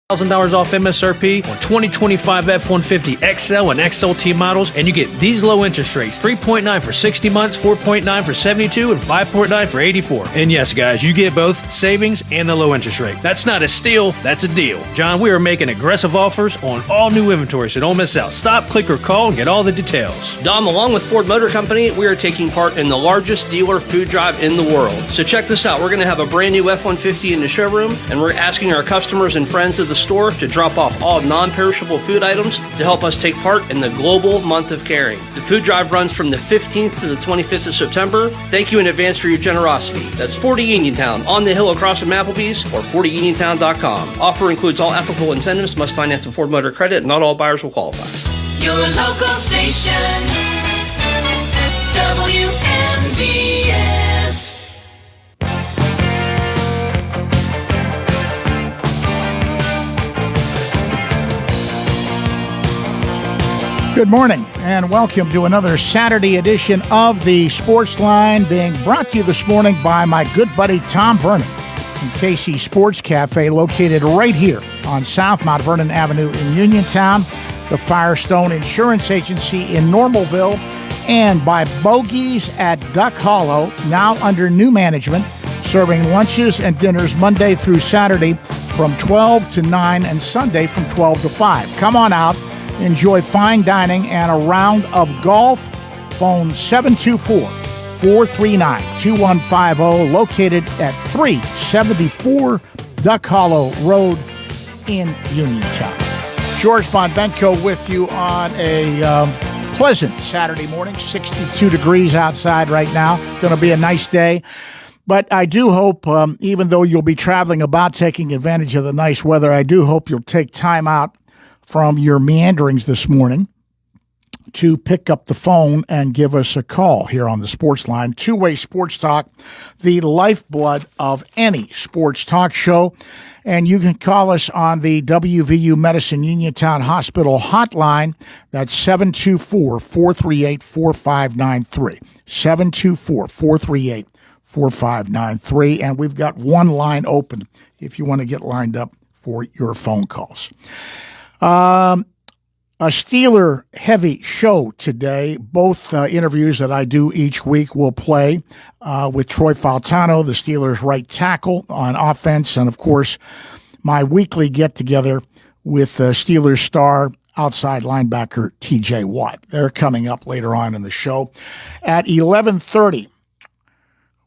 $1,000 off MSRP on 2025 F-150 XL and XLT models, and you get these low interest rates: 3.9 for 60 months, 4.9 for 72, and 5.9 for 84. And yes, guys, you get both savings and the low interest rate. That's not a steal, that's a deal. John, we are making aggressive offers on all new inventory, so don't miss out. Stop, click, or call and get all the details. Dom, along with Ford Motor Company, we are taking part in the largest dealer food drive in the world. So check this out. We're going to have a brand new F-150 in the showroom, and we're asking our customers and friends of the store to drop off all non-perishable food items to help us take part in the global month of caring. The food drive runs from the 15th to the 25th of September. Thank you in advance for your generosity. That's 40 Uniontown, on the hill across from Applebee's, or 40uniontown.com. Offer includes all applicable incentives, must finance a Ford Motor Credit, and not all buyers will qualify. Your local station, WMBS. Good morning and welcome to another Saturday edition of the Sportsline, being brought to you this morning by my good buddy Tom Vernon from KC Sports Cafe, located right here on South Mount Vernon Avenue in Uniontown, the Firestone Insurance Agency in Normalville, and by Bogies at Duck Hollow, now under new management, serving lunches and dinners Monday through Saturday from 12 to 9 and Sunday from 12 to 5. Come on out. Enjoy fine dining and a round of golf. Phone 724-439-2150, located at 374 Duck Hollow Road in Uniontown. George Von Benko with you on a pleasant Saturday morning. 62 degrees outside right now. Going to be a nice day. But I do hope, even though you'll be traveling about taking advantage of the nice weather, I do hope you'll take time out from your meanderings this morning to pick up the phone and give us a call here on the Sports Line. Two-way sports talk, the lifeblood of any sports talk show. And you can call us on the WVU Medicine Uniontown Hospital hotline. That's 724-438-4593. 724-438-4593. And we've got one line open if you want to get lined up for your phone calls. A Steeler-heavy show today. Both interviews that I do each week will play with Troy Faltano, the Steelers' right tackle on offense, and, of course, my weekly get-together with Steelers star outside linebacker T.J. Watt. They're coming up later on in the show. At 11:30,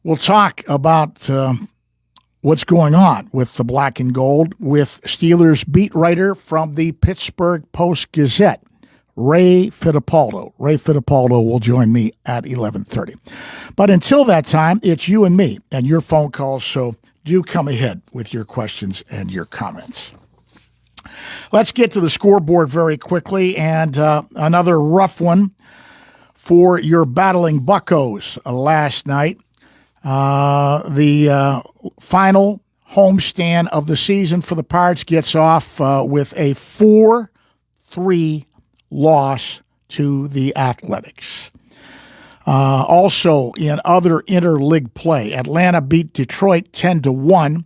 we'll talk about what's going on with the black and gold with Steelers beat writer from the Pittsburgh Post-Gazette, Ray Fittipaldo. Ray Fittipaldo will join me at 11:30. But until that time, it's you and me and your phone calls, so do come ahead with your questions and your comments. Let's get to the scoreboard very quickly, and another rough one for your battling Buccos last night. The final homestand of the season for the Pirates gets off with a 4-3 loss to the Athletics. Also, in other interleague play, Atlanta beat Detroit 10-1.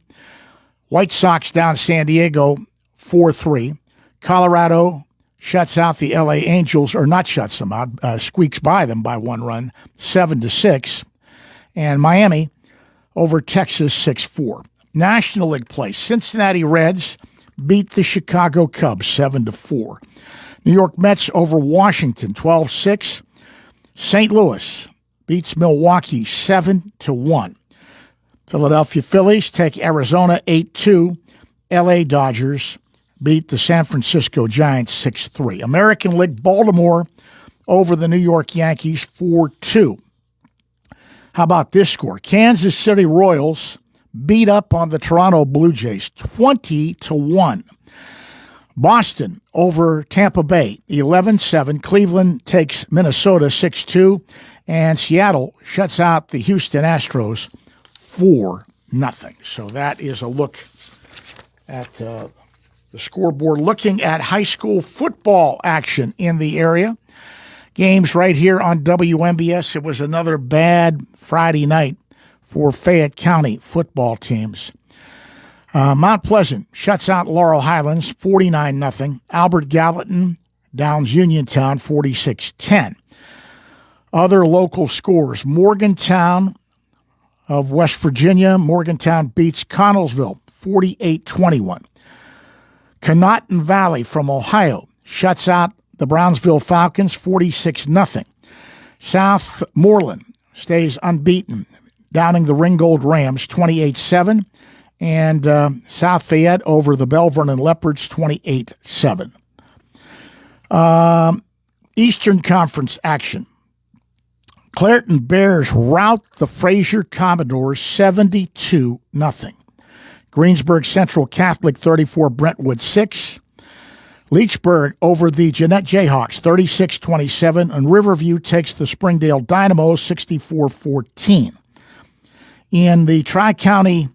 White Sox down San Diego 4-3. Colorado shuts out the LA Angels, or not shuts them out, squeaks by them by one run, 7-6. And Miami over Texas 6-4. National League play. Cincinnati Reds beat the Chicago Cubs 7-4. New York Mets over Washington 12-6. St. Louis beats Milwaukee 7-1. Philadelphia Phillies take Arizona 8-2. LA Dodgers beat the San Francisco Giants 6-3. American League, Baltimore over the New York Yankees 4-2. How about this score? Kansas City Royals beat up on the Toronto Blue Jays 20-1. Boston over Tampa Bay 11-7. Cleveland takes Minnesota 6-2. And Seattle shuts out the Houston Astros 4-0. So that is a look at the scoreboard. Looking at high school football action in the area. Games right here on WMBS. It was another bad Friday night for Fayette County football teams. Mount Pleasant shuts out Laurel Highlands 49-0. Albert Gallatin downs Uniontown 46-10. Other local scores: Morgantown of West Virginia. Morgantown beats Connellsville 48-21. Conotton Valley from Ohio shuts out the Brownsville Falcons 46-0. Southmoreland stays unbeaten, downing the Ringgold Rams 28-7. And South Fayette over the Bell Vernon Leopards 28-7. Eastern Conference action. Clairton Bears rout the Fraser Commodores 72-0. Greensburg Central Catholic 34, Brentwood 6. Leechburg over the Jeanette Jayhawks 36-27, and Riverview takes the Springdale Dynamos 64-14. In the Tri-County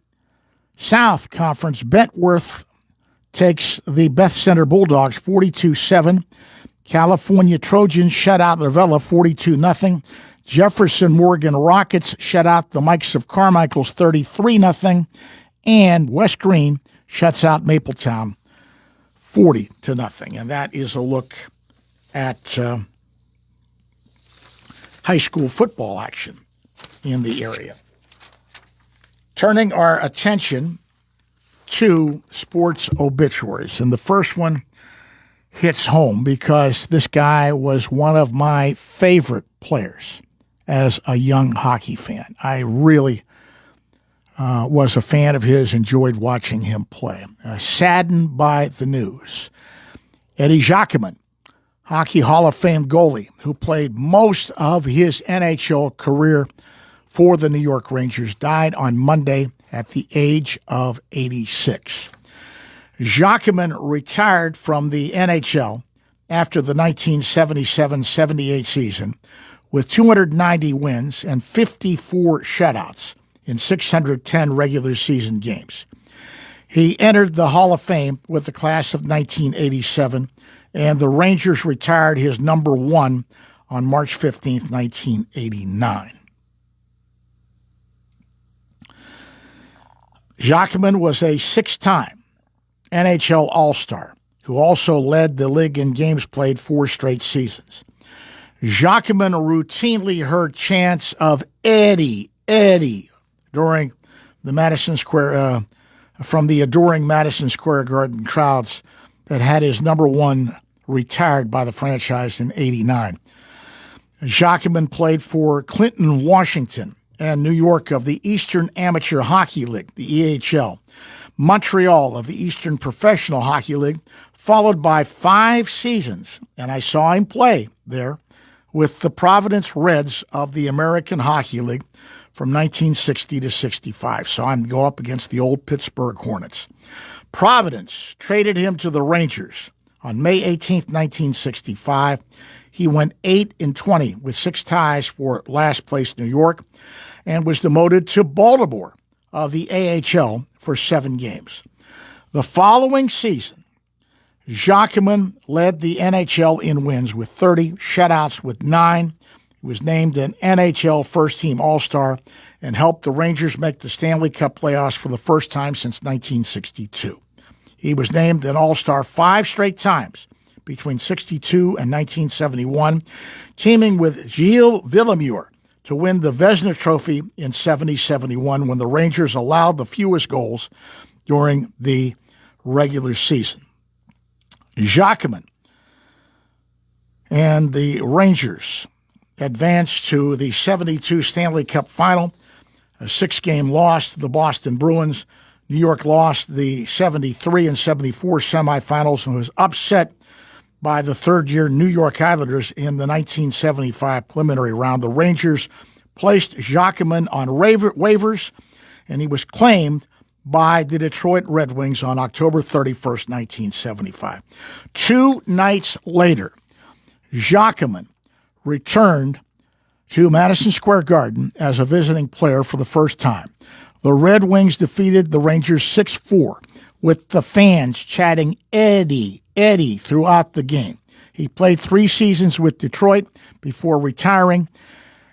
South Conference, Bentworth takes the Beth Center Bulldogs 42-7. California Trojans shut out Lavella 42-0. Jefferson Morgan Rockets shut out the Mikes of Carmichael's 33-0. And West Green shuts out Mapletown 40-0. And that is a look at high school football action in the area. Turning our attention to sports obituaries. And the first one hits home because this guy was one of my favorite players as a young hockey fan. I really was a fan of his, enjoyed watching him play. Saddened by the news. Eddie Jacquemin, Hockey Hall of Fame goalie, who played most of his NHL career for the New York Rangers, died on Monday at the age of 86. Jacquemin retired from the NHL after the 1977-78 season with 290 wins and 54 shutouts in 610 regular season games. He entered the Hall of Fame with the class of 1987, and the Rangers retired his number one on March 15, 1989. Jacquemin was a six-time NHL All-Star who also led the league in games played 4 straight seasons. Jacquemin routinely heard chants of Eddie, Eddie during the Madison Square, from the adoring Madison Square Garden crowds that had his number one retired by the franchise in '89. Jacquemin played for Clinton, Washington, and New York of the Eastern Amateur Hockey League, the EHL, Montreal of the Eastern Professional Hockey League, followed by 5 seasons, and I saw him play there, with the Providence Reds of the American Hockey League from 1960 to 65. Saw him go up against the old Pittsburgh Hornets. Providence traded him to the Rangers on May 18, 1965. He went 8-20 with 6 ties for last place New York and was demoted to Baltimore of the AHL for 7 games. The following season, Jacquemin led the NHL in wins with 30, shutouts with 9. He was named an NHL first-team All-Star and helped the Rangers make the Stanley Cup playoffs for the first time since 1962. He was named an All-Star 5 straight times between 62 and 1971, teaming with Gilles Villemure to win the Vezina Trophy in 70-71 when the Rangers allowed the fewest goals during the regular season. Jacquemin and the Rangers advanced to the 72 Stanley Cup Final, a 6-game loss to the Boston Bruins. New York lost the 73 and 74 semifinals and was upset by the third-year New York Islanders in the 1975 preliminary round. The Rangers placed Jacquemin on waivers, and he was claimed by the Detroit Red Wings on October 31st, 1975. 2 nights later, Jacquemin returned to Madison Square Garden as a visiting player for the first time. The Red Wings defeated the Rangers 6-4, with the fans chanting Eddie, Eddie throughout the game. He played 3 seasons with Detroit before retiring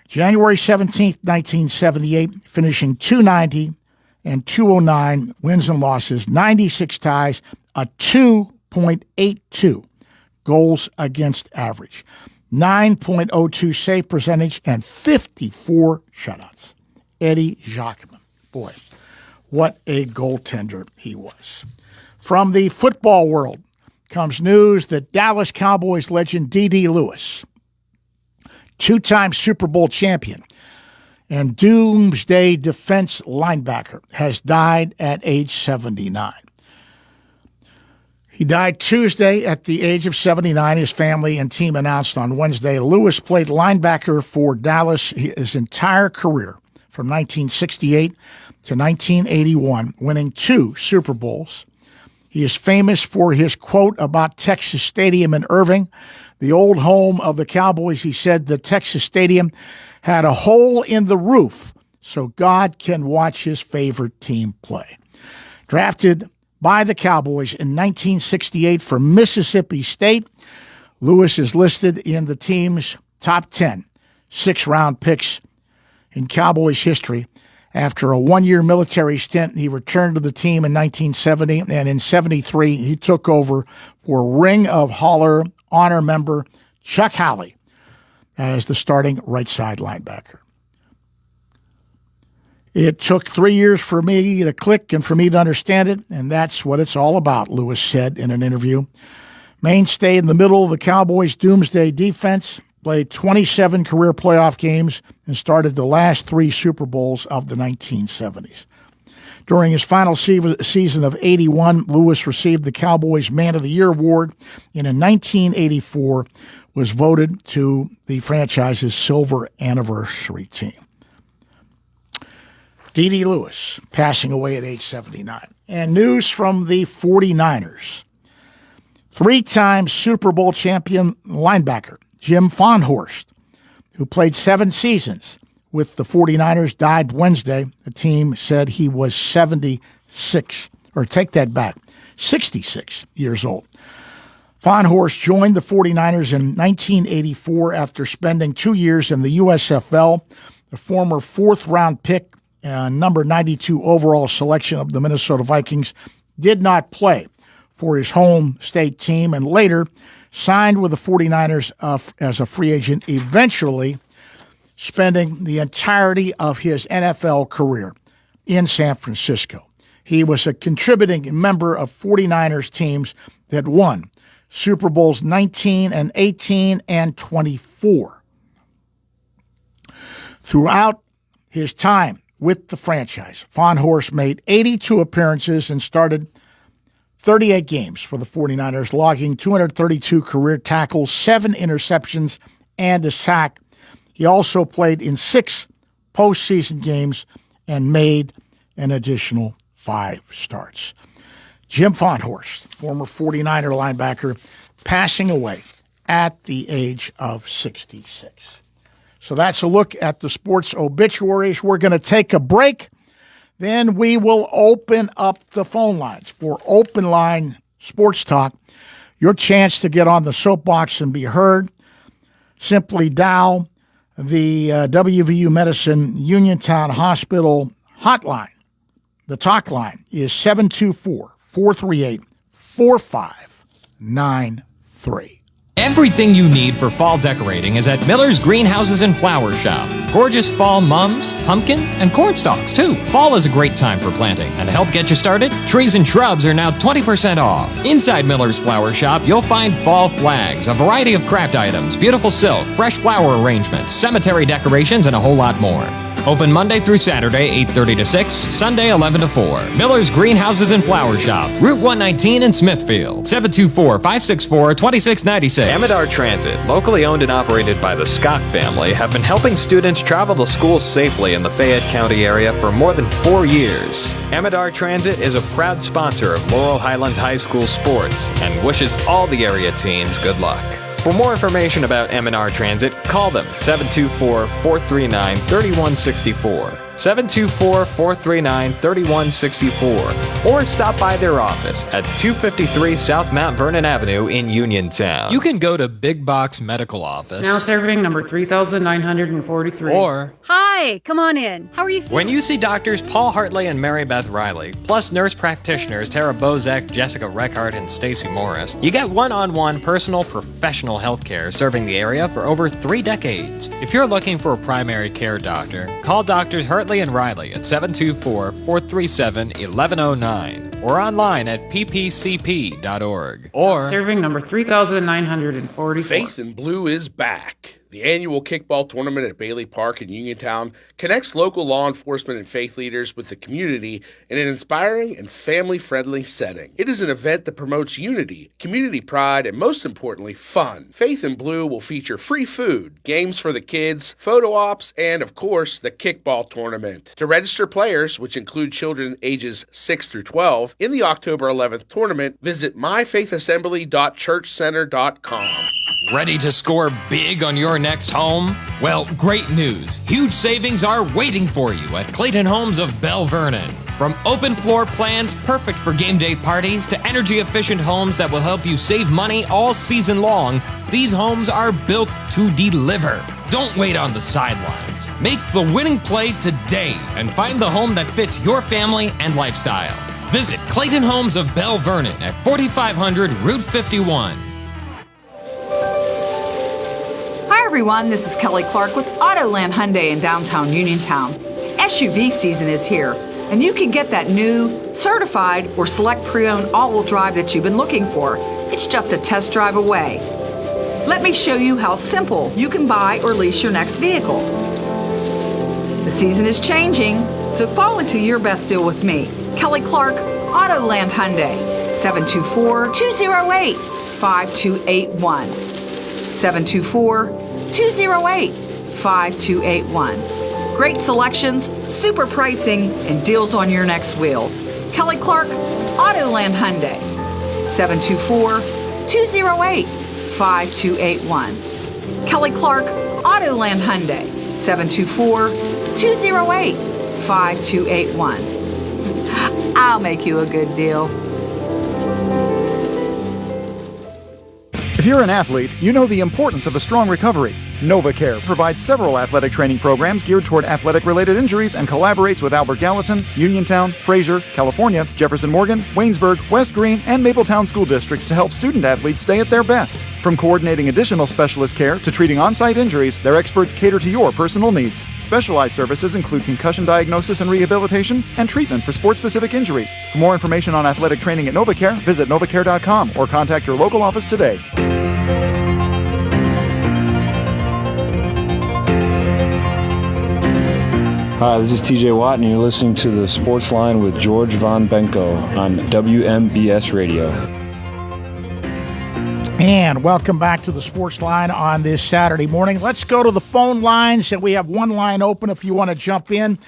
January 17th, 1978, finishing .290 and 209 wins and losses, 96 ties, a 2.82 goals against average, 9.02 save percentage, and 54 shutouts. Eddie Jacquemin. Boy, what a goaltender he was. From the football world comes news that Dallas Cowboys legend D.D. Lewis, two-time Super Bowl champion and doomsday defense linebacker, has died at age 79. He died Tuesday at the age of 79. His family and team announced on Wednesday. Lewis played linebacker for Dallas his entire career from 1968 to 1981, winning 2 Super Bowls. He is famous for his quote about Texas Stadium in Irving, the old home of the Cowboys. He said the Texas Stadium had a hole in the roof so God can watch his favorite team play. Drafted by the Cowboys in 1968 from Mississippi State, Lewis is listed in the team's top 10 six-round picks in Cowboys history. After a one-year military stint, he returned to the team in 1970, and in 73, he took over for Ring of Honor member Chuck Howley as the starting right side linebacker. It took 3 years for me to click and for me to understand it, and that's what it's all about, Lewis said in an interview. Mainstay in the middle of the Cowboys' doomsday defense, played 27 career playoff games, and started the last 3 Super Bowls of the 1970s. During his final season of 81, Lewis received the Cowboys Man of the Year award, and in 1984 was voted to the franchise's silver anniversary team. D.D. Lewis, passing away at age 79. And news from the 49ers. 3-time Super Bowl champion linebacker Jim Fonhorst, who played 7 seasons with the 49ers, died Wednesday. The team said he was 66 years old. Fonhorst joined the 49ers in 1984 after spending 2 years in the USFL. The former 4th-round pick, number 92 overall selection of the Minnesota Vikings, did not play for his home state team and later signed with the 49ers as a free agent, eventually spending the entirety of his NFL career in San Francisco. He was a contributing member of 49ers teams that won Super Bowls 19 and 18 and 24. Throughout his time with the franchise, Fonhorst made 82 appearances and started 38 games for the 49ers, logging 232 career tackles, 7 interceptions, and a sack. He also played in 6 postseason games and made an additional 5 starts. Jim Fonhorst, former 49er linebacker, passing away at the age of 66. So that's a look at the sports obituaries. We're going to take a break. Then we will open up the phone lines for Open Line Sports Talk. Your chance to get on the soapbox and be heard. Simply dial the WVU Medicine Uniontown Hospital hotline. The talk line is 724-438-4593. Everything you need for fall decorating is at Miller's Greenhouses and Flower Shop. Gorgeous fall mums, pumpkins, and corn stalks, too. Fall is a great time for planting, and to help get you started, trees and shrubs are now 20% off. Inside Miller's Flower Shop, you'll find fall flags, a variety of craft items, beautiful silk, fresh flower arrangements, cemetery decorations, and a whole lot more. Open Monday through Saturday, 8:30 to 6, Sunday 11 to 4. Miller's Greenhouses and Flower Shop, Route 119 in Smithfield, 724-564-2696. Amidar Transit, locally owned and operated by the Scott family, have been helping students travel to school safely in the Fayette County area for more than 4 years. Amidar Transit is a proud sponsor of Laurel Highlands High School sports and wishes all the area teams good luck. For more information about M&R Transit, call them 724-439-3164. 724-439-3164, or stop by their office at 253 South Mount Vernon Avenue in Uniontown. You can go to Big Box Medical Office. Now serving number 3943. Or Hi, come on in. How are you feeling? when you see doctors Paul Hartley and Mary Beth Riley, plus nurse practitioners Tara Bozek, Jessica Reckart, and Stacy Morris, you get one-on-one personal professional health care serving the area for over 3 decades. If you're looking for a primary care doctor, call Doctors Hartley and Riley at 724-437-1109 or online at ppcp.org. Or Serving number 3944. Faith in Blue is back. The annual kickball tournament at Bailey Park in Uniontown connects local law enforcement and faith leaders with the community in an inspiring and family-friendly setting. It is an event that promotes unity, community pride, and most importantly, fun. Faith in Blue will feature free food, games for the kids, photo ops, and, of course, the kickball tournament. To register players, which include children ages 6 through 12, in the October 11th tournament, visit myfaithassembly.churchcenter.com. ready to score big on your next home? Well, great news. Huge savings are waiting for you at Clayton Homes of Bell Vernon. From open floor plans perfect for game day parties to energy efficient homes that will help you save money all season long, these homes are built to deliver. Don't wait on the sidelines. Make the winning play today and find the home that fits your family and lifestyle. Visit Clayton Homes of Bell Vernon at 4500 Route 51. Hi everyone, this is Kelly Clark with Autoland Hyundai in downtown Uniontown. SUV season is here, and you can get that new, certified, or select pre-owned all-wheel drive that you've been looking for. It's just a test drive away. Let me show you how simple you can buy or lease your next vehicle. The season is changing, so fall into your best deal with me. Kelly Clark, Autoland Hyundai, 724-208-5281. 724-208-5281. Great selections, super pricing, and deals on your next wheels. Kelly Clark, Autoland Hyundai, 724-208-5281. Kelly Clark, Autoland Hyundai, 724-208-5281. I'll make you a good deal. If you're an athlete, you know the importance of a strong recovery. NovaCare provides several athletic training programs geared toward athletic-related injuries and collaborates with Albert Gallatin, Uniontown, Fraser, California, Jefferson Morgan, Waynesburg, West Green, and Mapletown school districts to help student athletes stay at their best. From coordinating additional specialist care to treating on-site injuries, their experts cater to your personal needs. Specialized services include concussion diagnosis and rehabilitation and treatment for sport-specific injuries. For more information on athletic training at NovaCare, visit novacare.com or contact your local office today. Hi, this is TJ Watt, and you're listening to the Sportsline with George Von Benko on WMBS Radio. And welcome back to the Sports Line on this Saturday morning. Let's go to the phone lines, and we have one line open if you want to jump in.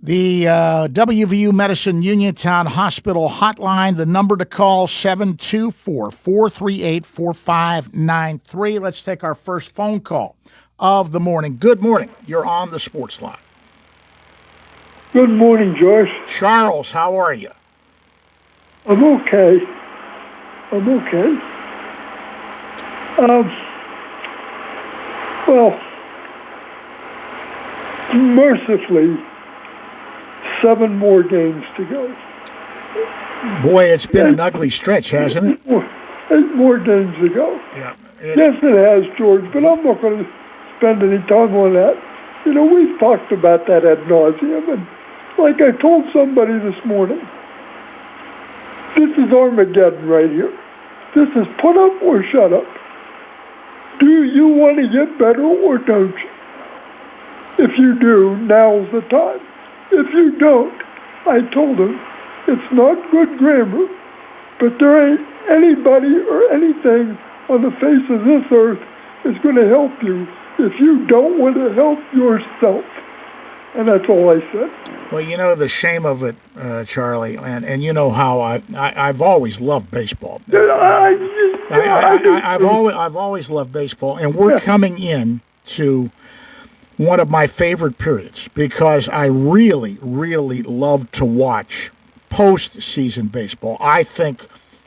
The WVU Medicine Uniontown Hospital hotline, the number to call, 724-438-4593. Let's take our first phone call of the morning. Good morning. You're on the Sports Line. Good morning, Joyce. Charles, how are you? I'm okay. Well, mercifully, 7 more games to go. Boy, it's been an ugly stretch, hasn't it? 8 more games to go. Yeah. Yes, it has, George, but I'm not going to spend any time on that. You know, we've talked about that ad nauseum, and like I told somebody this morning, this is Armageddon right here. This is put up or shut up. Do you want to get better or don't you? If you do, now's the time. If you don't, I told him, it's not good grammar, but there ain't anybody or anything on the face of this earth that's going to help you if you don't want to help yourself. And that's all I said. Well, you know the shame of it, Charlie, and you know how I've always loved baseball. I've always loved baseball, and we're coming in to one of my favorite periods because I really, really love to watch postseason baseball. I think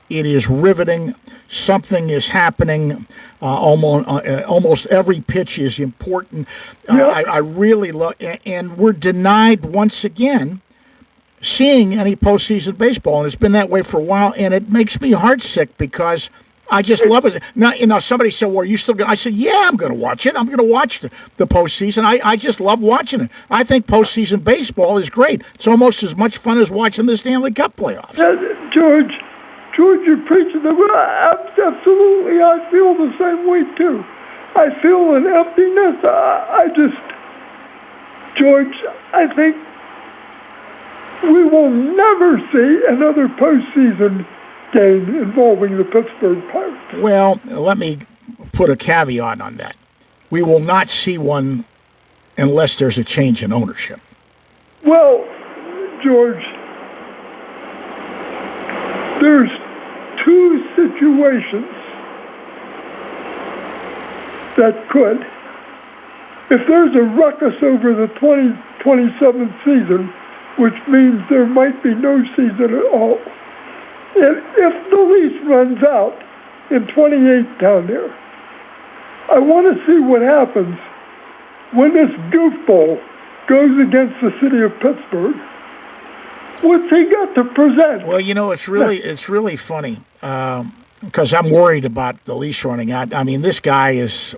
it is riveting. Something is happening. Almost every pitch is important. I really love, and we're denied once again seeing any postseason baseball, and it's been that way for a while. And it makes me heartsick because I just love it. Now, somebody said, "Well, are you still going?" I said, "Yeah, I'm going to watch it. I'm going to watch the postseason. I just love watching it. I think postseason baseball is great. It's almost as much fun as watching the Stanley Cup playoffs." George, you're preaching the absolutely. I feel the same way too. I feel an emptiness. George, I think we will never see another postseason game involving the Pittsburgh Pirates. Well, let me put a caveat on that. We will not see one unless there's a change in ownership. Well, George, there's two situations that could. If there's a ruckus over the 2027 season, which means there might be no season at all, if the lease runs out in 28 down there, I want to see what happens when this goofball goes against the city of Pittsburgh. What's he got to present? Well, it's really funny because I'm worried about the lease running out. I mean, this guy is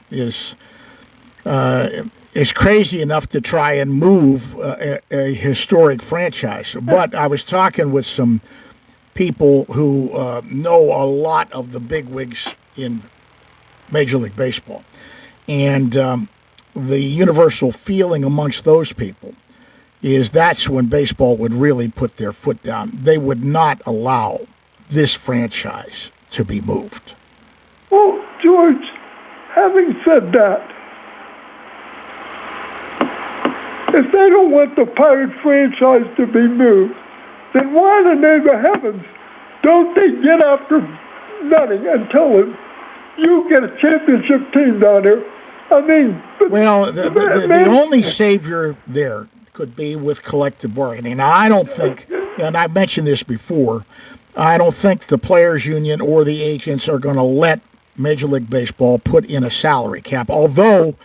crazy enough to try and move a historic franchise. But I was talking with some people who know a lot of the bigwigs in Major League Baseball. And the universal feeling amongst those people is that's when baseball would really put their foot down. They would not allow this franchise to be moved. Well, George, having said that, if they don't want the Pirate franchise to be moved, then why in the name of heavens don't they get after Nutting and tell him, you get a championship team down there? I mean... Well, the only savior there could be with collective bargaining. Now, I don't think, and I've mentioned this before, I don't think the players' union or the agents are going to let Major League Baseball put in a salary cap, although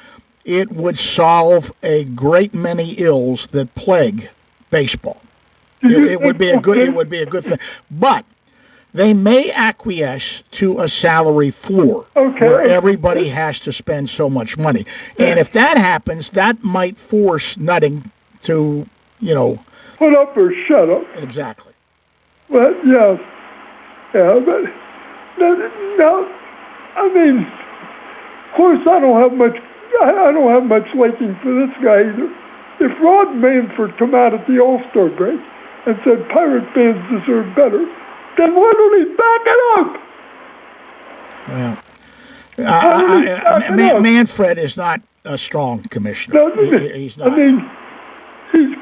it would solve a great many ills that plague baseball. It would be a good thing. But they may acquiesce to a salary floor where everybody has to spend so much money. And if that happens, that might force Nutting to, put up or shut up. Exactly. But, yes. Yeah, but, now, I mean, of course I don't have much liking for this guy either. If Rod Manford come out at the All-Star break and said Pirate fans deserve better, then why don't he back it up? Manfred is not a strong commissioner. He's not. I mean, he's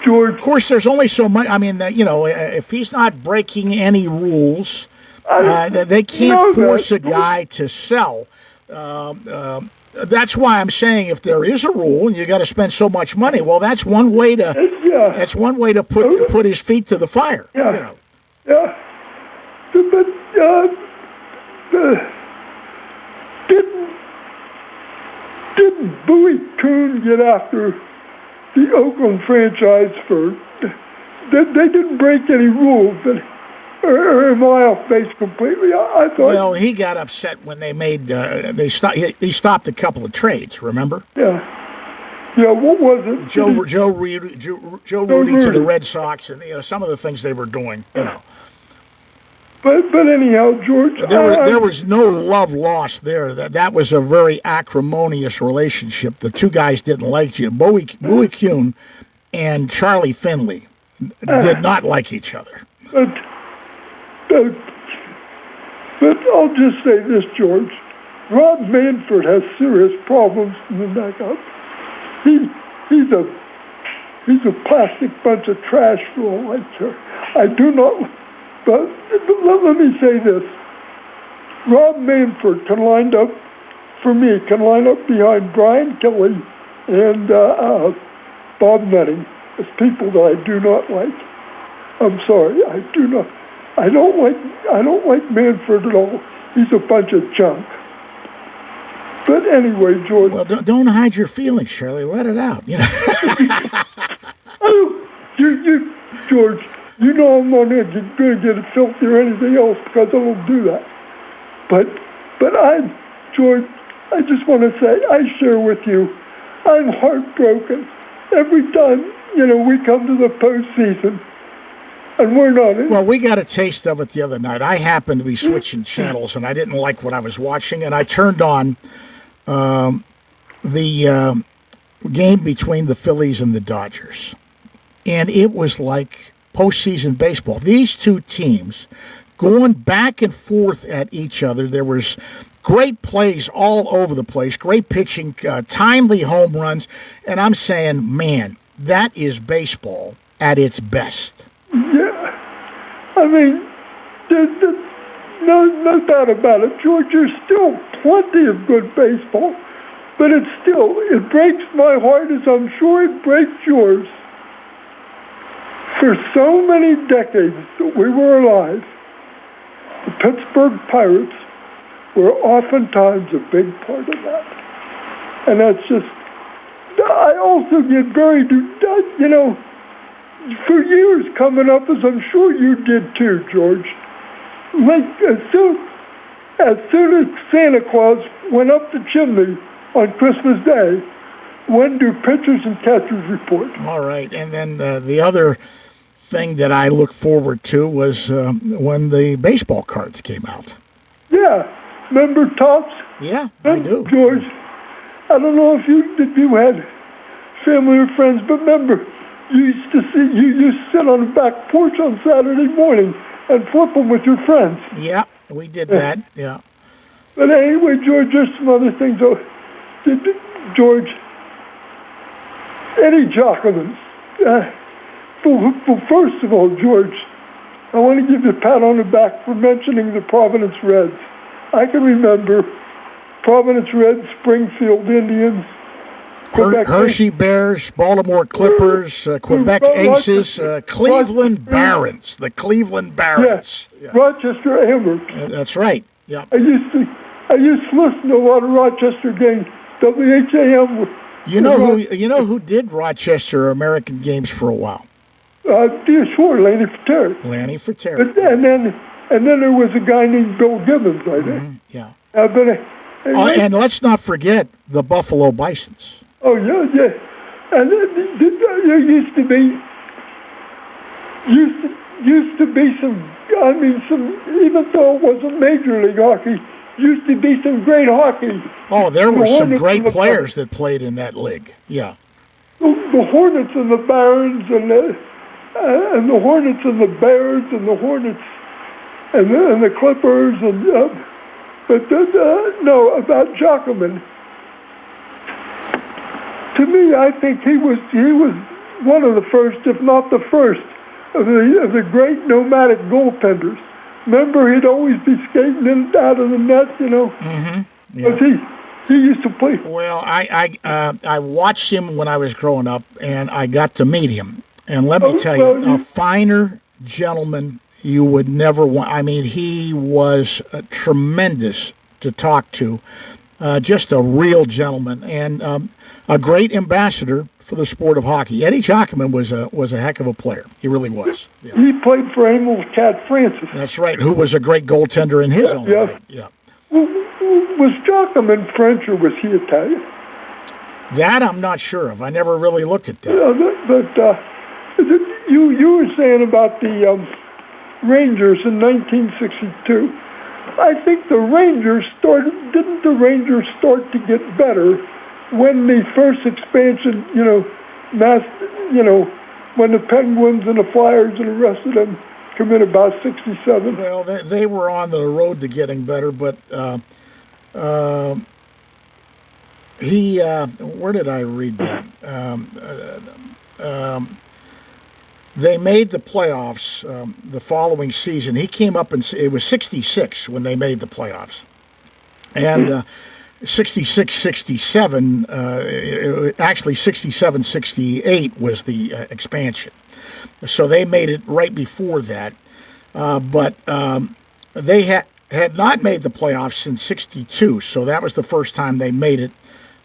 George. Of course, there's only so much. I mean, if he's not breaking any rules, they can't force a guy to sell. That's why I'm saying if there is a rule and you got to spend so much money, well, that's one way to put his feet to the fire. Yeah. Yeah. But didn't Bowie Kuhn get after the Oakland franchise for? They didn't break any rules, or am I off base completely? I thought. Well, he got upset when they made he stopped a couple of trades. Remember? Yeah. Yeah. What was it? Joe Rudy to the Red Sox, and some of the things they were doing. But anyhow, George, there was no love lost there. That was a very acrimonious relationship. The two guys didn't like you. Bowie Kuhn and Charlie Finley did not like each other. But I'll just say this, George. Rob Manford has serious problems in the neck up. He's a plastic bunch of trash for all I care. I do not. But let me say this. Rob Manford can line up behind Brian Kelly and Bob Nutting as people that I do not like. I'm sorry, I do not. I don't like Manfred at all. He's a bunch of junk. But anyway, George. Well, don't hide your feelings, Shirley. Let it out. You know. George. You know I'm not going to get it filthy or anything else because I won't do that. But George, I just want to say I share with you. I'm heartbroken every time we come to the postseason. And we're not in. Well, we got a taste of it the other night. I happened to be switching channels, and I didn't like what I was watching, and I turned on the game between the Phillies and the Dodgers. And it was like postseason baseball. These two teams going back and forth at each other. There was great plays all over the place, great pitching, timely home runs. And I'm saying, man, that is baseball at its best. Yeah, I mean, there's no doubt about it, George. There's still plenty of good baseball, but it breaks my heart, as I'm sure it breaks yours. For so many decades that we were alive, the Pittsburgh Pirates were oftentimes a big part of that, and that's just. I also get very, for years coming up, as I'm sure you did too, George, like as soon as Santa Claus went up the chimney on Christmas Day, when do pitchers and catchers report? All right, and then the other thing that I look forward to was when the baseball cards came out. Yeah, remember Tops? Yeah, I do. George, I don't know if you had family or friends, but remember, you used to sit on the back porch on Saturday morning and flip them with your friends. Yeah, we did that. Yeah. But anyway, George, there's some other things. George, Eddie Jockerman. Well, first of all, George, I want to give you a pat on the back for mentioning the Providence Reds. I can remember Providence Reds, Springfield Indians, Hershey Bears, Baltimore Clippers, Quebec Aces, Cleveland Barons, the Cleveland Barons. Yeah. Rochester Amherst. That's right. Yeah. I used to listen to a lot of Rochester games. WHAM. You know who did Rochester American games for a while? Sure, Lanny Ferteri. Lanny Ferteri. And then there was a guy named Bill Gibbons, I think. Mm-hmm. Yeah. And let's not forget the Buffalo Bisons. Oh yeah. And there used to be some. I mean, even though it wasn't Major League Hockey, used to be some great hockey. Oh, there were some great players that played in that league. Yeah. The Hornets and the Barons and the Hornets and the Bears and the Hornets and the Clippers no, about Jockerman. To me, I think he was one of the first, if not the first, of the great nomadic goaltenders. Remember, he'd always be skating in and out of the net, Mm-hmm. Yeah. He used to play. Well, I watched him when I was growing up, and I got to meet him. And let me tell you, a finer gentleman you would never want. I mean, he was tremendous to talk to, just a real gentleman, and a great ambassador for the sport of hockey. Eddie Jockerman was a heck of a player. He really was. Yeah. He played for Emil's Cat Francis. That's right, who was a great goaltender in his own right. Yeah. Was Jockerman French or was he Italian? That I'm not sure of. I never really looked at that. You were saying about the Rangers in 1962. I think the Rangers didn't the Rangers start to get better when the first expansion, when the Penguins and the Flyers and the rest of them come in about 67. Well, they were on the road to getting better, but where did I read that? They made the playoffs the following season. He came up it was 66 when they made the playoffs. And 66-67, actually 67-68 was the expansion. So they made it right before that. But they had not made the playoffs since 62, so that was the first time they made it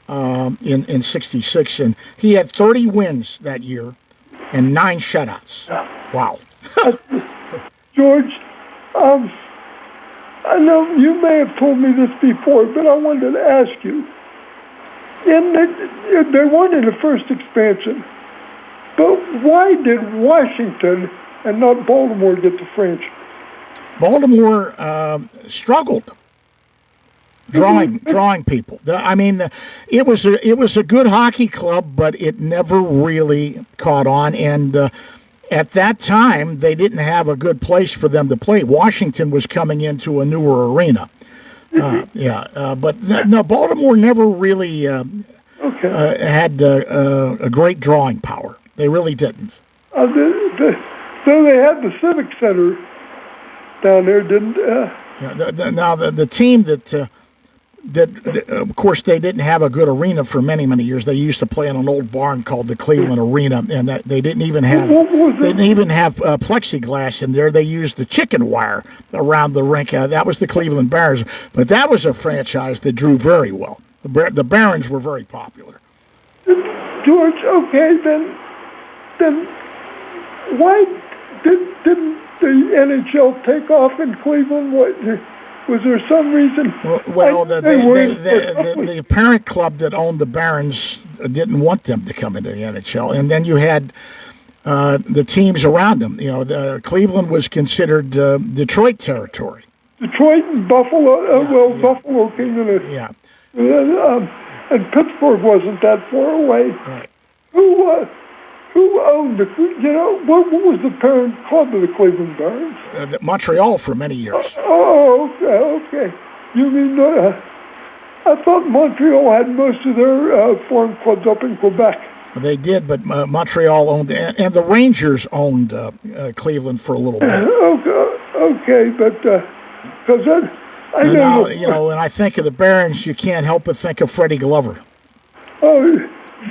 in 66. And he had 30 wins that year and 9 shutouts. Wow. George, I know you may have told me this before, but I wanted to ask you. They won in the first expansion, but why did Washington and not Baltimore get the franchise? Baltimore struggled drawing people. It was a good hockey club, but it never really caught on. And at that time, they didn't have a good place for them to play. Washington was coming into a newer arena. But Baltimore never really had a great drawing power. They really didn't. So they had the Civic Center down there, didn't? Now the team that of course they didn't have a good arena for many years. They used to play in an old barn called the Cleveland Arena, and they didn't even have plexiglass in there. They used the chicken wire around the rink. That was the Cleveland Barons, but that was a franchise that drew very well. The Barons were very popular. George, okay, then why didn't the NHL take off in Cleveland? Was there some reason? Well, the parent club that owned the Barons didn't want them to come into the NHL, and then you had the teams around them. Cleveland was considered Detroit territory. Detroit and Buffalo. Buffalo came in it. Yeah. And Pittsburgh wasn't that far away. Right. Who owned what was the parent club of the Cleveland Barons? Montreal for many years. Okay. You mean, I thought Montreal had most of their farm clubs up in Quebec. They did, but Montreal owned, and the Rangers owned Cleveland for a little bit. Okay, but because I know. Now, when I think of the Barons, you can't help but think of Freddie Glover.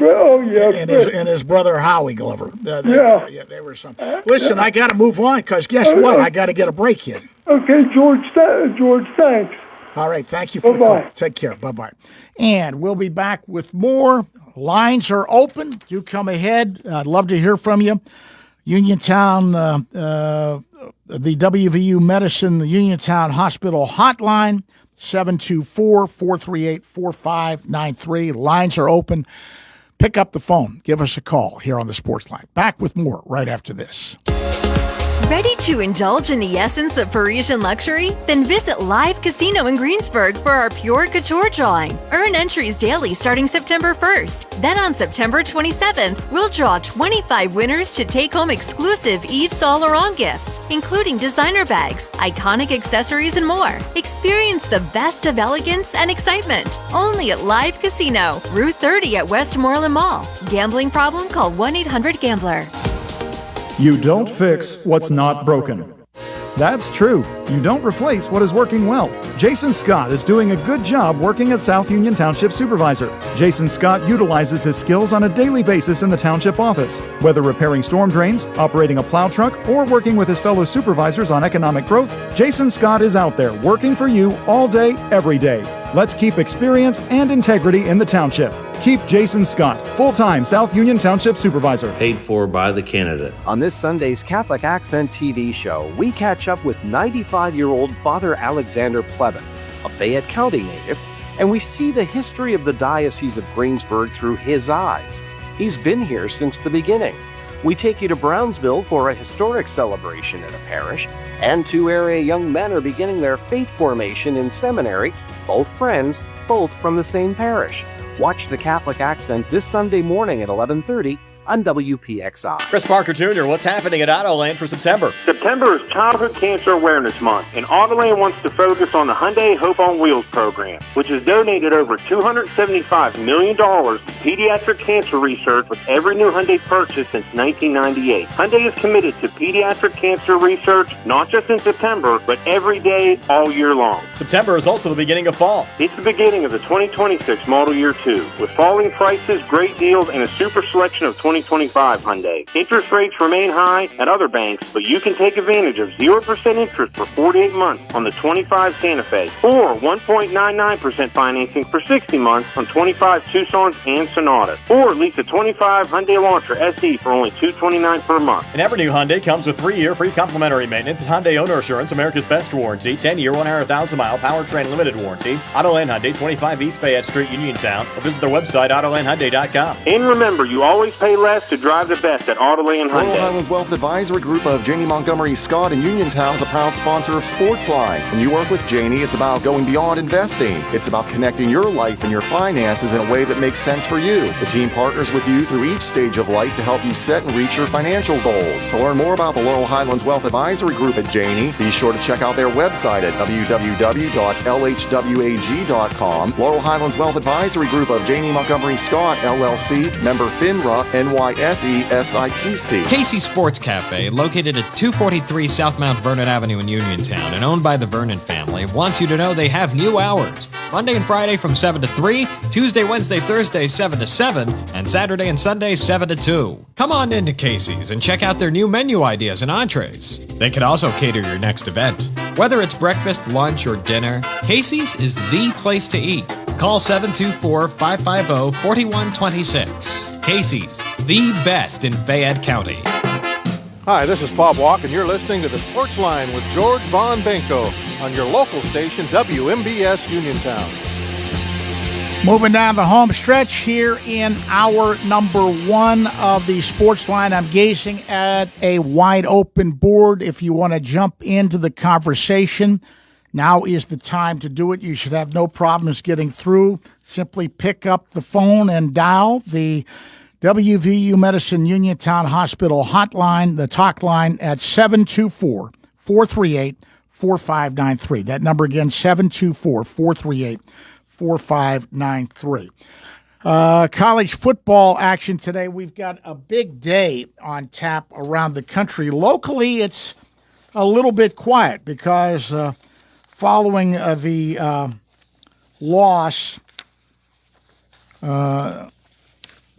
Oh yeah, and his brother Howie Glover. They were some. Listen, I got to move on because guess what? I got to get a break in. Okay, George. Thanks. All right, thank you for the call. Take care. Bye. And we'll be back with more. Lines are open. You come ahead. I'd love to hear from you. Uniontown, the WVU Medicine Uniontown Hospital hotline, 724-438-4593. Lines are open. Pick up the phone. Give us a call here on the Sportsline. Back with more right after this. Ready to indulge in the essence of Parisian luxury? Then visit Live Casino in Greensburg for our Pure Couture drawing. Earn entries daily starting September 1st. Then on September 27th, we'll draw 25 winners to take home exclusive Yves Saint Laurent gifts, including designer bags, iconic accessories, and more. Experience the best of elegance and excitement. Only at Live Casino, Route 30 at Westmoreland Mall. Gambling problem? Call 1-800-GAMBLER. You don't fix what's not broken. That's true. You don't replace what is working well. Jason Scott is doing a good job working as South Union Township Supervisor. Jason Scott utilizes his skills on a daily basis in the township office. Whether repairing storm drains, operating a plow truck, or working with his fellow supervisors on economic growth, Jason Scott is out there working for you all day, every day. Let's keep experience and integrity in the township. Keep Jason Scott, full-time South Union Township Supervisor. Paid for by the candidate. On this Sunday's Catholic Accent TV show, we catch up with 95-year-old Father Alexander Plevin, a Fayette County native, and we see the history of the Diocese of Greensburg through his eyes. He's been here since the beginning. We take you to Brownsville for a historic celebration in a parish, and 2 area young men are beginning their faith formation in seminary, both friends, both from the same parish. Watch the Catholic Accent this Sunday morning at 11:30 on WPXI. Chris Parker Jr., what's happening at Autoland for September? September is Childhood Cancer Awareness Month, and Autoland wants to focus on the Hyundai Hope on Wheels program, which has donated over $275 million to pediatric cancer research with every new Hyundai purchase since 1998. Hyundai is committed to pediatric cancer research, not just in September, but every day, all year long. September is also the beginning of fall. It's the beginning of the 2026 Model Year 2, with falling prices, great deals, and a super selection of 2025 Hyundai. Interest rates remain high at other banks, but you can take advantage of 0% interest for 48 months on the 25 Santa Fe, or 1.99% financing for 60 months on 25 Tucsons and Sonatas, or lease a 25 Hyundai Elantra SE for only $229 per month. And every new Hyundai comes with 3-year free complimentary maintenance and Hyundai Owner Assurance, America's best warranty, 10-year, 100,000-mile powertrain limited warranty. Autoland Hyundai, 25 East Fayette Street, Uniontown, or visit their website, AutolandHyundai.com. And remember, you always pay less to drive the best at Autoland Hyundai. Laurel Highlands Wealth Advisory Group of Janie Montgomery Scott in Uniontown is a proud sponsor of Sportsline. When you work with Janie, it's about going beyond investing. It's about connecting your life and your finances in a way that makes sense for you. The team partners with you through each stage of life to help you set and reach your financial goals. To learn more about the Laurel Highlands Wealth Advisory Group at Janie, be sure to check out their website at www.lhwag.com. Laurel Highlands Wealth Advisory Group of Janie Montgomery Scott, LLC, member FINRA, NYSE, SIPC. Casey Sports Cafe, located at 243 South Mount Vernon Avenue in Uniontown and owned by the Vernon family, wants you to know they have new hours. Monday and Friday from 7 to 3, Tuesday, Wednesday, Thursday 7 to 7, and Saturday and Sunday 7 to 2. Come on into Casey's and check out their new menu ideas and entrees. They can also cater your next event. Whether it's breakfast, lunch, or dinner, Casey's is the place to eat. Call 724-550-4126. Casey's, the best in Fayette County. Hi, this is Bob Walk, and you're listening to the Sportsline with George Von Benko on your local station, WMBS Uniontown. Moving down the home stretch here in hour number 1 of the Sportsline. I'm gazing at a wide open board. If you want to jump into the conversation, now is the time to do it. You should have no problems getting through. Simply pick up the phone and dial the WVU Medicine Uniontown Hospital hotline, the talk line at 724-438-4593. That number again, 724-438-4593. College football action today. We've got a big day on tap around the country. Locally, it's a little bit quiet because following the loss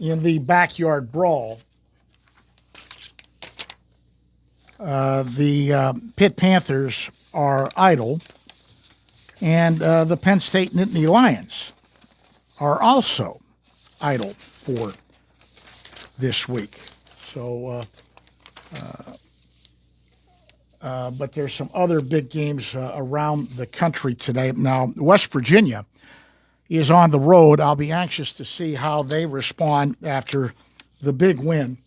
in the backyard brawl, the Pitt Panthers are idle, and the Penn State Nittany Lions are also idle for this week. So, but there's some other big games around the country today. Now, West Virginia is on the road. I'll be anxious to see how they respond after the big win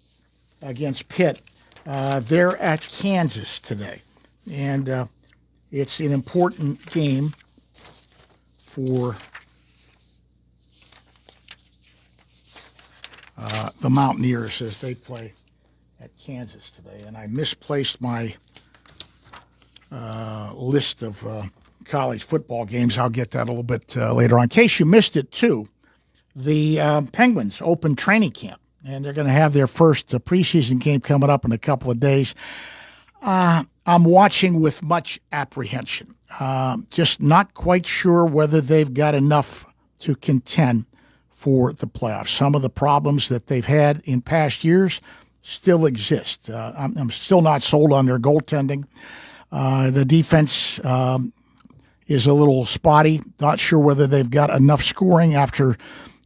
against Pitt. They're at Kansas today, and it's an important game for the Mountaineers as they play at Kansas today. And I misplaced my list of college football games. I'll get that a little bit later on. In case you missed it, too, the Penguins open training camp, and they're going to have their first preseason game coming up in a couple of days. I'm watching with much apprehension. Just not quite sure whether they've got enough to contend for the playoffs. Some of the problems that they've had in past years still exist. I'm still not sold on their goaltending. The defense is a little spotty. Not sure whether they've got enough scoring after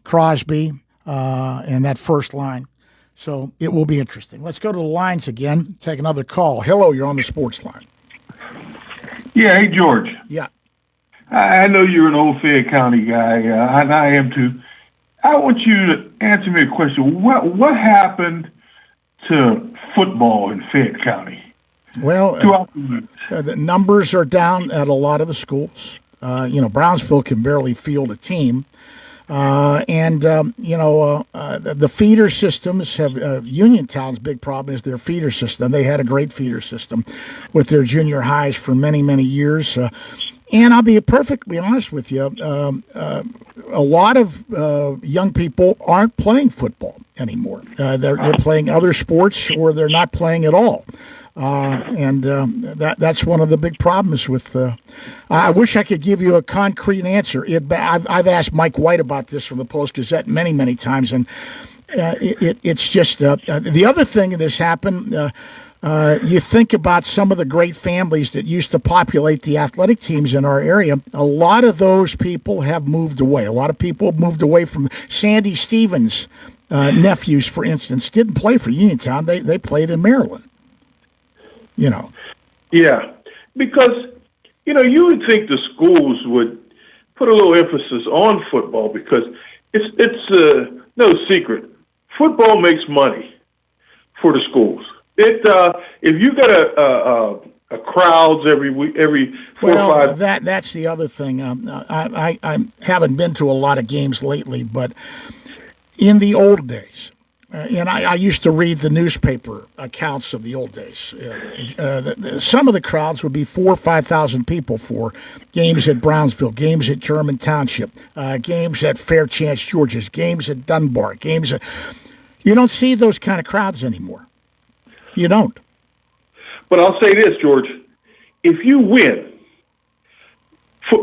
Crosby and that first line. So it will be interesting. Let's go to the lines again. Take another call. Hello, you're on the Sports Line. Yeah, hey, George. Yeah. I know you're an old Fayette County guy, and I am too. I want you to answer me a question. What happened to football in Fayette County? Well, the numbers are down at a lot of the schools. Brownsville can barely field a team. The feeder systems have Uniontown's big problem is their feeder system. They had a great feeder system with their junior highs for many, many years. And I'll be perfectly honest with you, a lot of young people aren't playing football anymore. They're playing other sports, or they're not playing at all. That's one of the big problems with. I wish I could give you a concrete answer. I've asked Mike White about this from the Post-Gazette many, many times, and it's just the other thing that has happened. You think about some of the great families that used to populate the athletic teams in our area. A lot of those people have moved away. A lot of people have moved away from Sandy Stevens' nephews, for instance, didn't play for Uniontown. They played in Maryland. Yeah, because, you would think the schools would put a little emphasis on football because it's no secret. Football makes money for the schools. If you got a crowds every week, every 4 or 5. That's the other thing. I haven't been to a lot of games lately, but in the old days, and I used to read the newspaper accounts of the old days. Some of the crowds would be 4,000 or 5,000 people for games at Brownsville, games at German Township, games at Fairchance Georges, games at Dunbar, games at. You don't see those kind of crowds anymore. You don't. But I'll say this, George. If you win,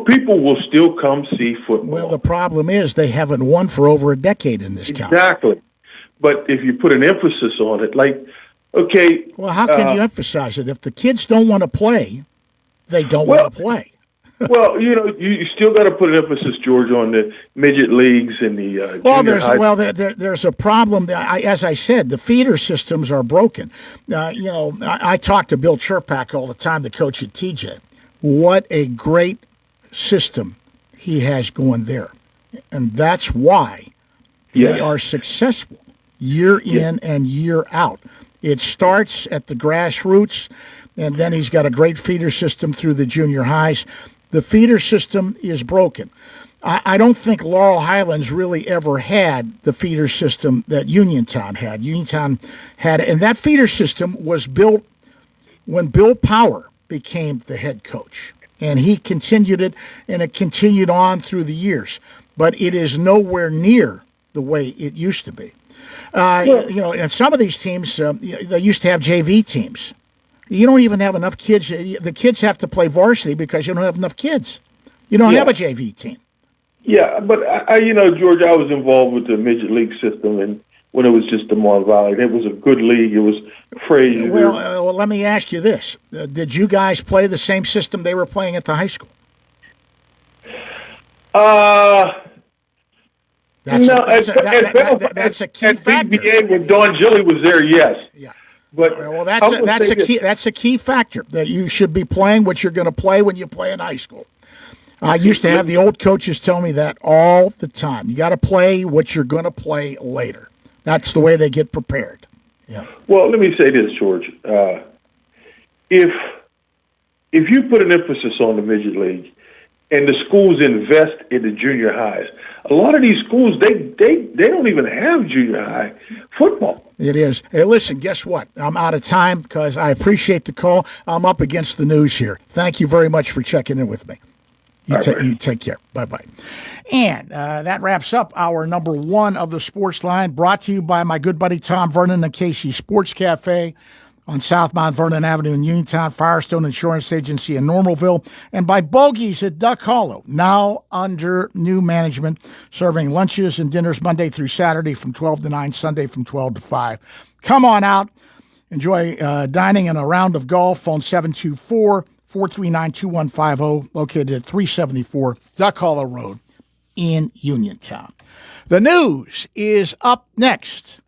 people will still come see football. Well, the problem is they haven't won for over a decade in this county. Exactly. But if you put an emphasis on it, okay. Well, how can you emphasize it? If the kids don't want to play, they don't want to play. Well, you still got to put an emphasis, George, on the midget leagues and the there's a problem. As I said, the feeder systems are broken. I talk to Bill Cherpak all the time, the coach at TJ. What a great system he has going there, and that's why they are successful year in and year out. It starts at the grassroots, and then he's got a great feeder system through the junior highs. The feeder system is broken. I don't think Laurel Highlands really ever had the feeder system that Uniontown had. Uniontown had, and that feeder system was built when Bill Power became the head coach. And he continued it, and it continued on through the years. But it is nowhere near the way it used to be. And some of these teams, they used to have JV teams. You don't even have enough kids. The kids have to play varsity because you don't have enough kids. You don't have a JV team. Yeah, but George, I was involved with the midget league system, and when it was just the Mon Valley, it was a good league. It was crazy. Well, let me ask you this: did you guys play the same system they were playing at the high school? That's a key factor. BBA, when Don Gilly was there, yes. Yeah. But that's a key factor that you should be playing what you're going to play when you play in high school. I used to have the old coaches tell me that all the time. You got to play what you're going to play later. That's the way they get prepared. Yeah. Well, let me say this, George. If you put an emphasis on the midget league, and the schools invest in the junior highs, a lot of these schools they don't even have junior high football. It is. Hey, listen, guess what? I'm out of time because I appreciate the call. I'm up against the news here. Thank you very much for checking in with me. You take care. Bye-bye. And that wraps up our number one of the Sports Line, brought to you by my good buddy Tom Vernon and Casey Sports Cafe on South Mount Vernon Avenue in Uniontown, Firestone Insurance Agency in Normalville, and by Bogies at Duck Hollow, now under new management, serving lunches and dinners Monday through Saturday from 12 to 9, Sunday from 12 to 5. Come on out. Enjoy dining and a round of golf. Phone 724-439-2150, located at 374 Duck Hollow Road in Uniontown. The news is up next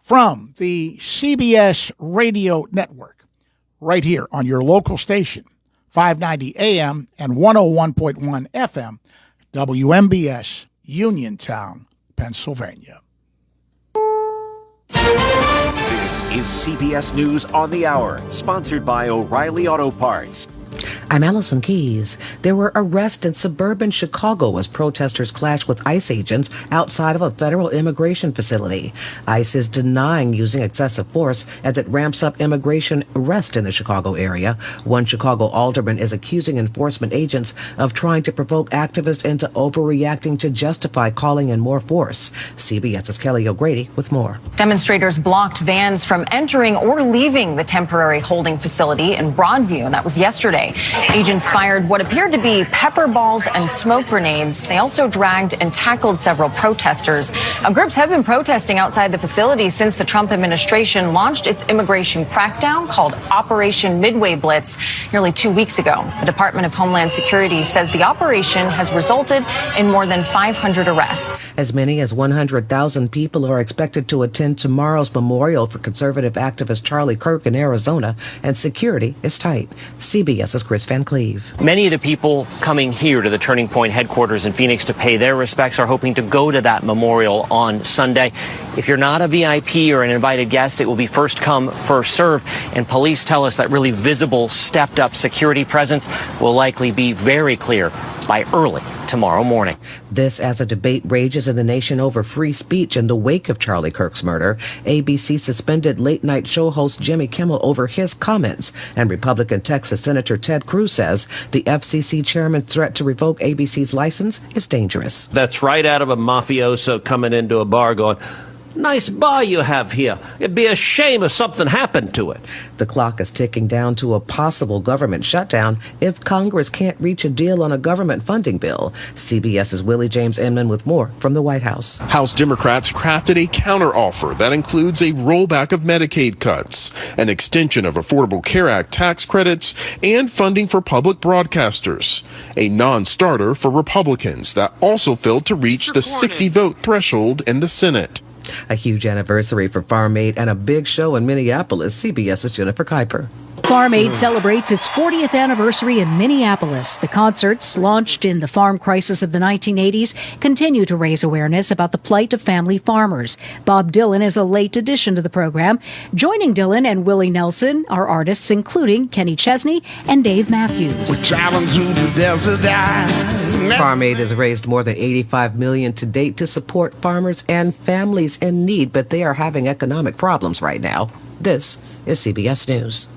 from the CBS Radio Network, right here on your local station, 590 AM and 101.1 FM, WMBS, Uniontown, Pennsylvania. This is CBS News on the Hour, sponsored by O'Reilly Auto Parts. I'm Allison Keys. There were arrests in suburban Chicago as protesters clashed with ICE agents outside of a federal immigration facility. ICE is denying using excessive force as it ramps up immigration arrests in the Chicago area. One Chicago alderman is accusing enforcement agents of trying to provoke activists into overreacting to justify calling in more force. CBS's Kelly O'Grady with more. Demonstrators blocked vans from entering or leaving the temporary holding facility in Broadview. That was yesterday. Agents fired what appeared to be pepper balls and smoke grenades. They also dragged and tackled several protesters. Groups have been protesting outside the facility since the Trump administration launched its immigration crackdown called Operation Midway Blitz nearly 2 weeks ago. The Department of Homeland Security says the operation has resulted in more than 500 arrests. As many as 100,000 people are expected to attend tomorrow's memorial for conservative activist Charlie Kirk in Arizona, and security is tight. CBS's Chris Van Cleve. Many of the people coming here to the Turning Point headquarters in Phoenix to pay their respects are hoping to go to that memorial on Sunday. If you're not a VIP or an invited guest, it will be first come, first serve. And police tell us that really visible, stepped up security presence will likely be very clear by early tomorrow morning. This as a debate rages in the nation over free speech in the wake of Charlie Kirk's murder. ABC suspended late-night show host Jimmy Kimmel over his comments, and Republican Texas Senator Ted Cruz says the FCC chairman's threat to revoke ABC's license is dangerous. That's right out of a mafioso coming into a bar going, "Nice bar you have here. It'd be a shame if something happened to it." The clock is ticking down to a possible government shutdown if Congress can't reach a deal on a government funding bill. CBS's Willie James Inman with more from the White House. House Democrats crafted a counteroffer that includes a rollback of Medicaid cuts, an extension of Affordable Care Act tax credits, and funding for public broadcasters. A non-starter for Republicans that also failed to reach the 60-vote threshold in the Senate. A huge anniversary for Farm Aid and a big show in Minneapolis. CBS's Jennifer Kuiper. Farm Aid celebrates its 40th anniversary in Minneapolis. The concerts, launched in the farm crisis of the 1980s, continue to raise awareness about the plight of family farmers. Bob Dylan is a late addition to the program. Joining Dylan and Willie Nelson are artists including Kenny Chesney and Dave Matthews. Farm Aid has raised more than $85 million to date to support farmers and families in need, but they are having economic problems right now. This is CBS News.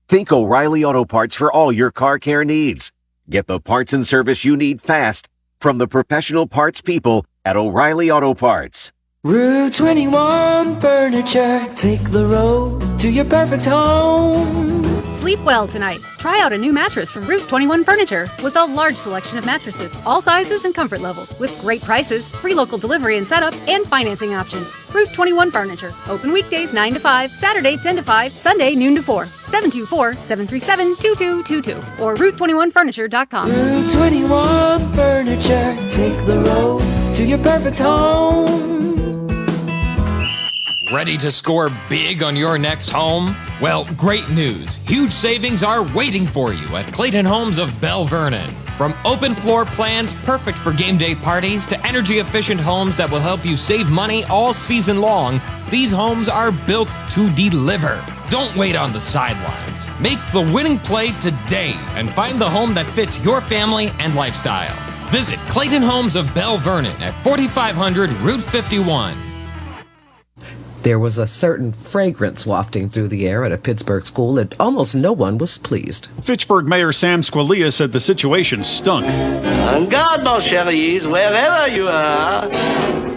Think O'Reilly Auto Parts for all your car care needs. Get the parts and service you need fast from the professional parts people at O'Reilly Auto Parts. Route 21 Furniture, take the road to your perfect home. Sleep well tonight. Try out a new mattress from Route 21 Furniture with a large selection of mattresses, all sizes and comfort levels, with great prices, free local delivery and setup, and financing options. Route 21 Furniture. Open weekdays 9 to 5, Saturday 10 to 5, Sunday noon to 4. 724-737-2222 or Route21Furniture.com. Route 21 Furniture, take the road to your perfect home. Ready to score big on your next home? Well, great news. Huge savings are waiting for you at Clayton Homes of Bell Vernon. From open floor plans perfect for game day parties to energy-efficient homes that will help you save money all season long, these homes are built to deliver. Don't wait on the sidelines. Make the winning play today and find the home that fits your family and lifestyle. Visit Clayton Homes of Bell Vernon at 4500 Route 51. There was a certain fragrance wafting through the air at a Pittsburgh school, and almost no one was pleased. Fitchburg Mayor Sam Squalia said the situation stunk. En garde, mon chéris, wherever you are.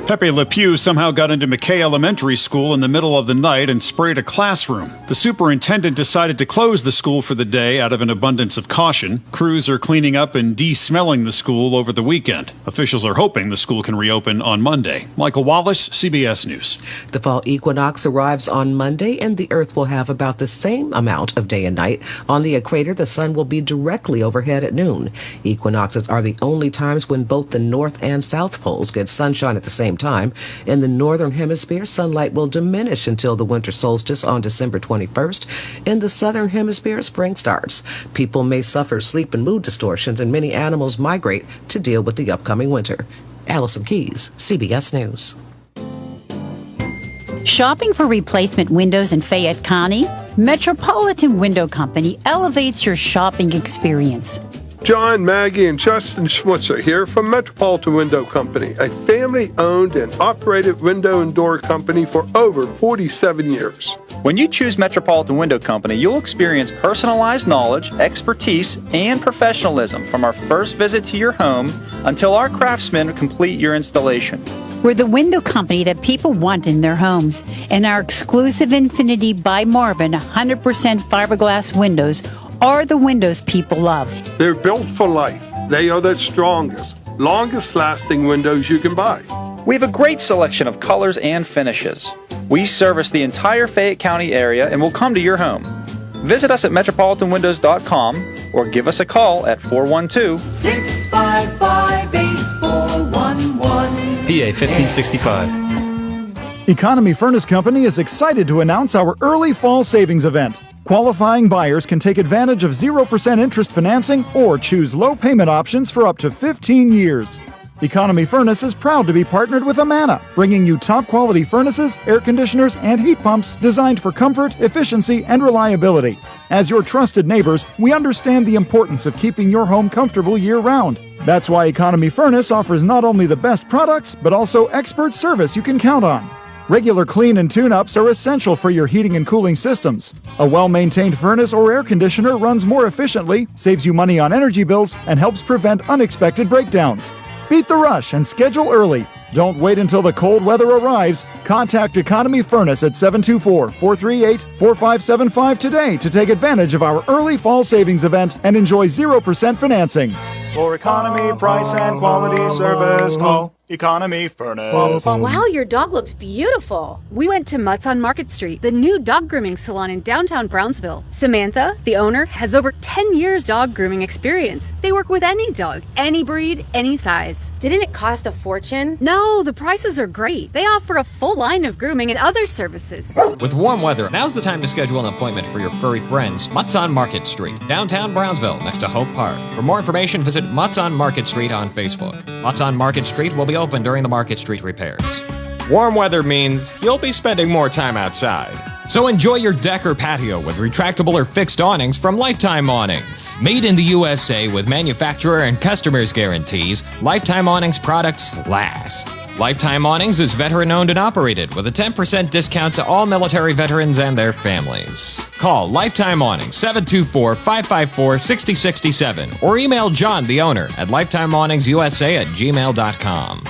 Pepe Le Pew somehow got into McKay Elementary School in the middle of the night and sprayed a classroom. The superintendent decided to close the school for the day out of an abundance of caution. Crews are cleaning up and de-smelling the school over the weekend. Officials are hoping the school can reopen on Monday. Michael Wallace, CBS News. The fall equinox arrives on Monday, and the Earth will have about the same amount of day and night. On the equator, the sun will be directly overhead at noon. Equinoxes are the only times when both the north and south poles get sunshine at the same time. In the northern hemisphere, sunlight will diminish until the winter solstice on December 21st. In the southern hemisphere, spring starts. People may suffer sleep and mood distortions, and many animals migrate to deal with the upcoming winter. Allison Keys, CBS News. Shopping for replacement windows in Fayette County? Metropolitan Window Company elevates your shopping experience. John, Maggie, and Justin Schmutzer here from Metropolitan Window Company, a family-owned and operated window and door company for over 47 years. When you choose Metropolitan Window Company, you'll experience personalized knowledge, expertise, and professionalism from our first visit to your home until our craftsmen complete your installation. We're the window company that people want in their homes, and our exclusive Infinity by Marvin 100% fiberglass windows are the windows people love. They're built for life. They are the strongest, longest-lasting windows you can buy. We have a great selection of colors and finishes. We service the entire Fayette County area and will come to your home. Visit us at metropolitanwindows.com or give us a call at 412-655-8411. PA 1565. Economy Furnace Company is excited to announce our early fall savings event. Qualifying buyers can take advantage of 0% interest financing or choose low payment options for up to 15 years. Economy Furnace is proud to be partnered with Amana, bringing you top quality furnaces, air conditioners, and heat pumps designed for comfort, efficiency, and reliability. As your trusted neighbors, we understand the importance of keeping your home comfortable year-round. That's why Economy Furnace offers not only the best products, but also expert service you can count on. Regular clean and tune-ups are essential for your heating and cooling systems. A well-maintained furnace or air conditioner runs more efficiently, saves you money on energy bills, and helps prevent unexpected breakdowns. Beat the rush and schedule early. Don't wait until the cold weather arrives. Contact Economy Furnace at 724-438-4575 today to take advantage of our early fall savings event and enjoy 0% financing. For economy, price, and quality service, call Economy Furnace. Wow, your dog looks beautiful. We went to Mutt's on Market Street, the new dog grooming salon in downtown Brownsville. Samantha, the owner, has over 10 years dog grooming experience. They work with any dog, any breed, any size. Didn't it cost a fortune? No, the prices are great. They offer a full line of grooming and other services. With warm weather, now's the time to schedule an appointment for your furry friends. Mutt's on Market Street, downtown Brownsville, next to Hope Park. For more information, visit Mutt's on Market Street on Facebook. Mutt's on Market Street will be open during the Market Street repairs. Warm weather means you'll be spending more time outside. So enjoy your deck or patio with retractable or fixed awnings from Lifetime Awnings. Made in the USA with manufacturer and customers guarantees, Lifetime Awnings products last. Lifetime Awnings is veteran-owned and operated with a 10% discount to all military veterans and their families. Call Lifetime Awnings 724-554-6067 or email John, the owner, at lifetimeawningsusa@gmail.com.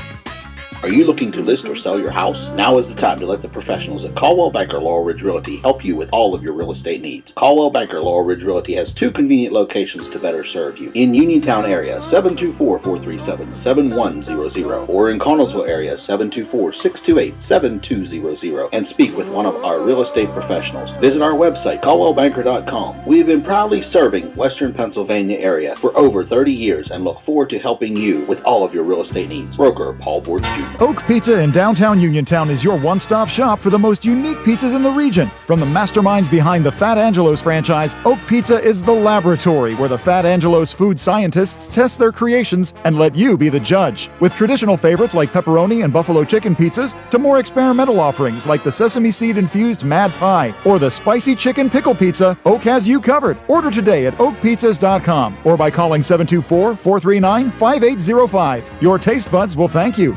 Are you looking to list or sell your house? Now is the time to let the professionals at Caldwell Banker Laurel Ridge Realty help you with all of your real estate needs. Caldwell Banker Laurel Ridge Realty has two convenient locations to better serve you. In Uniontown area, 724-437-7100, or in Connellsville area, 724-628-7200, and speak with one of our real estate professionals. Visit our website, caldwellbanker.com. We have been proudly serving Western Pennsylvania area for over 30 years and look forward to helping you with all of your real estate needs. Broker Paul Borges Jr. Oak Pizza in downtown Uniontown is your one-stop shop for the most unique pizzas in the region. From the masterminds behind the Fat Angelo's franchise, Oak Pizza is the laboratory where the Fat Angelo's food scientists test their creations and let you be the judge. With traditional favorites like pepperoni and buffalo chicken pizzas to more experimental offerings like the sesame seed-infused Mad Pie or the spicy chicken pickle pizza, Oak has you covered. Order today at oakpizzas.com or by calling 724-439-5805. Your taste buds will thank you.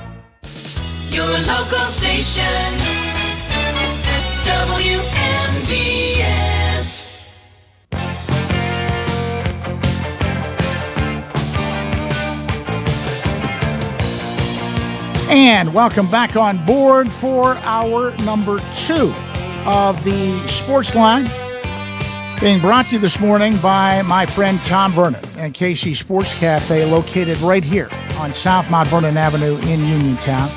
Your local station, WMBS. And welcome back on board for hour number 2 of the Sportsline, being brought to you this morning by my friend Tom Vernon and KC Sports Cafe, located right here on South Mount Vernon Avenue in Uniontown.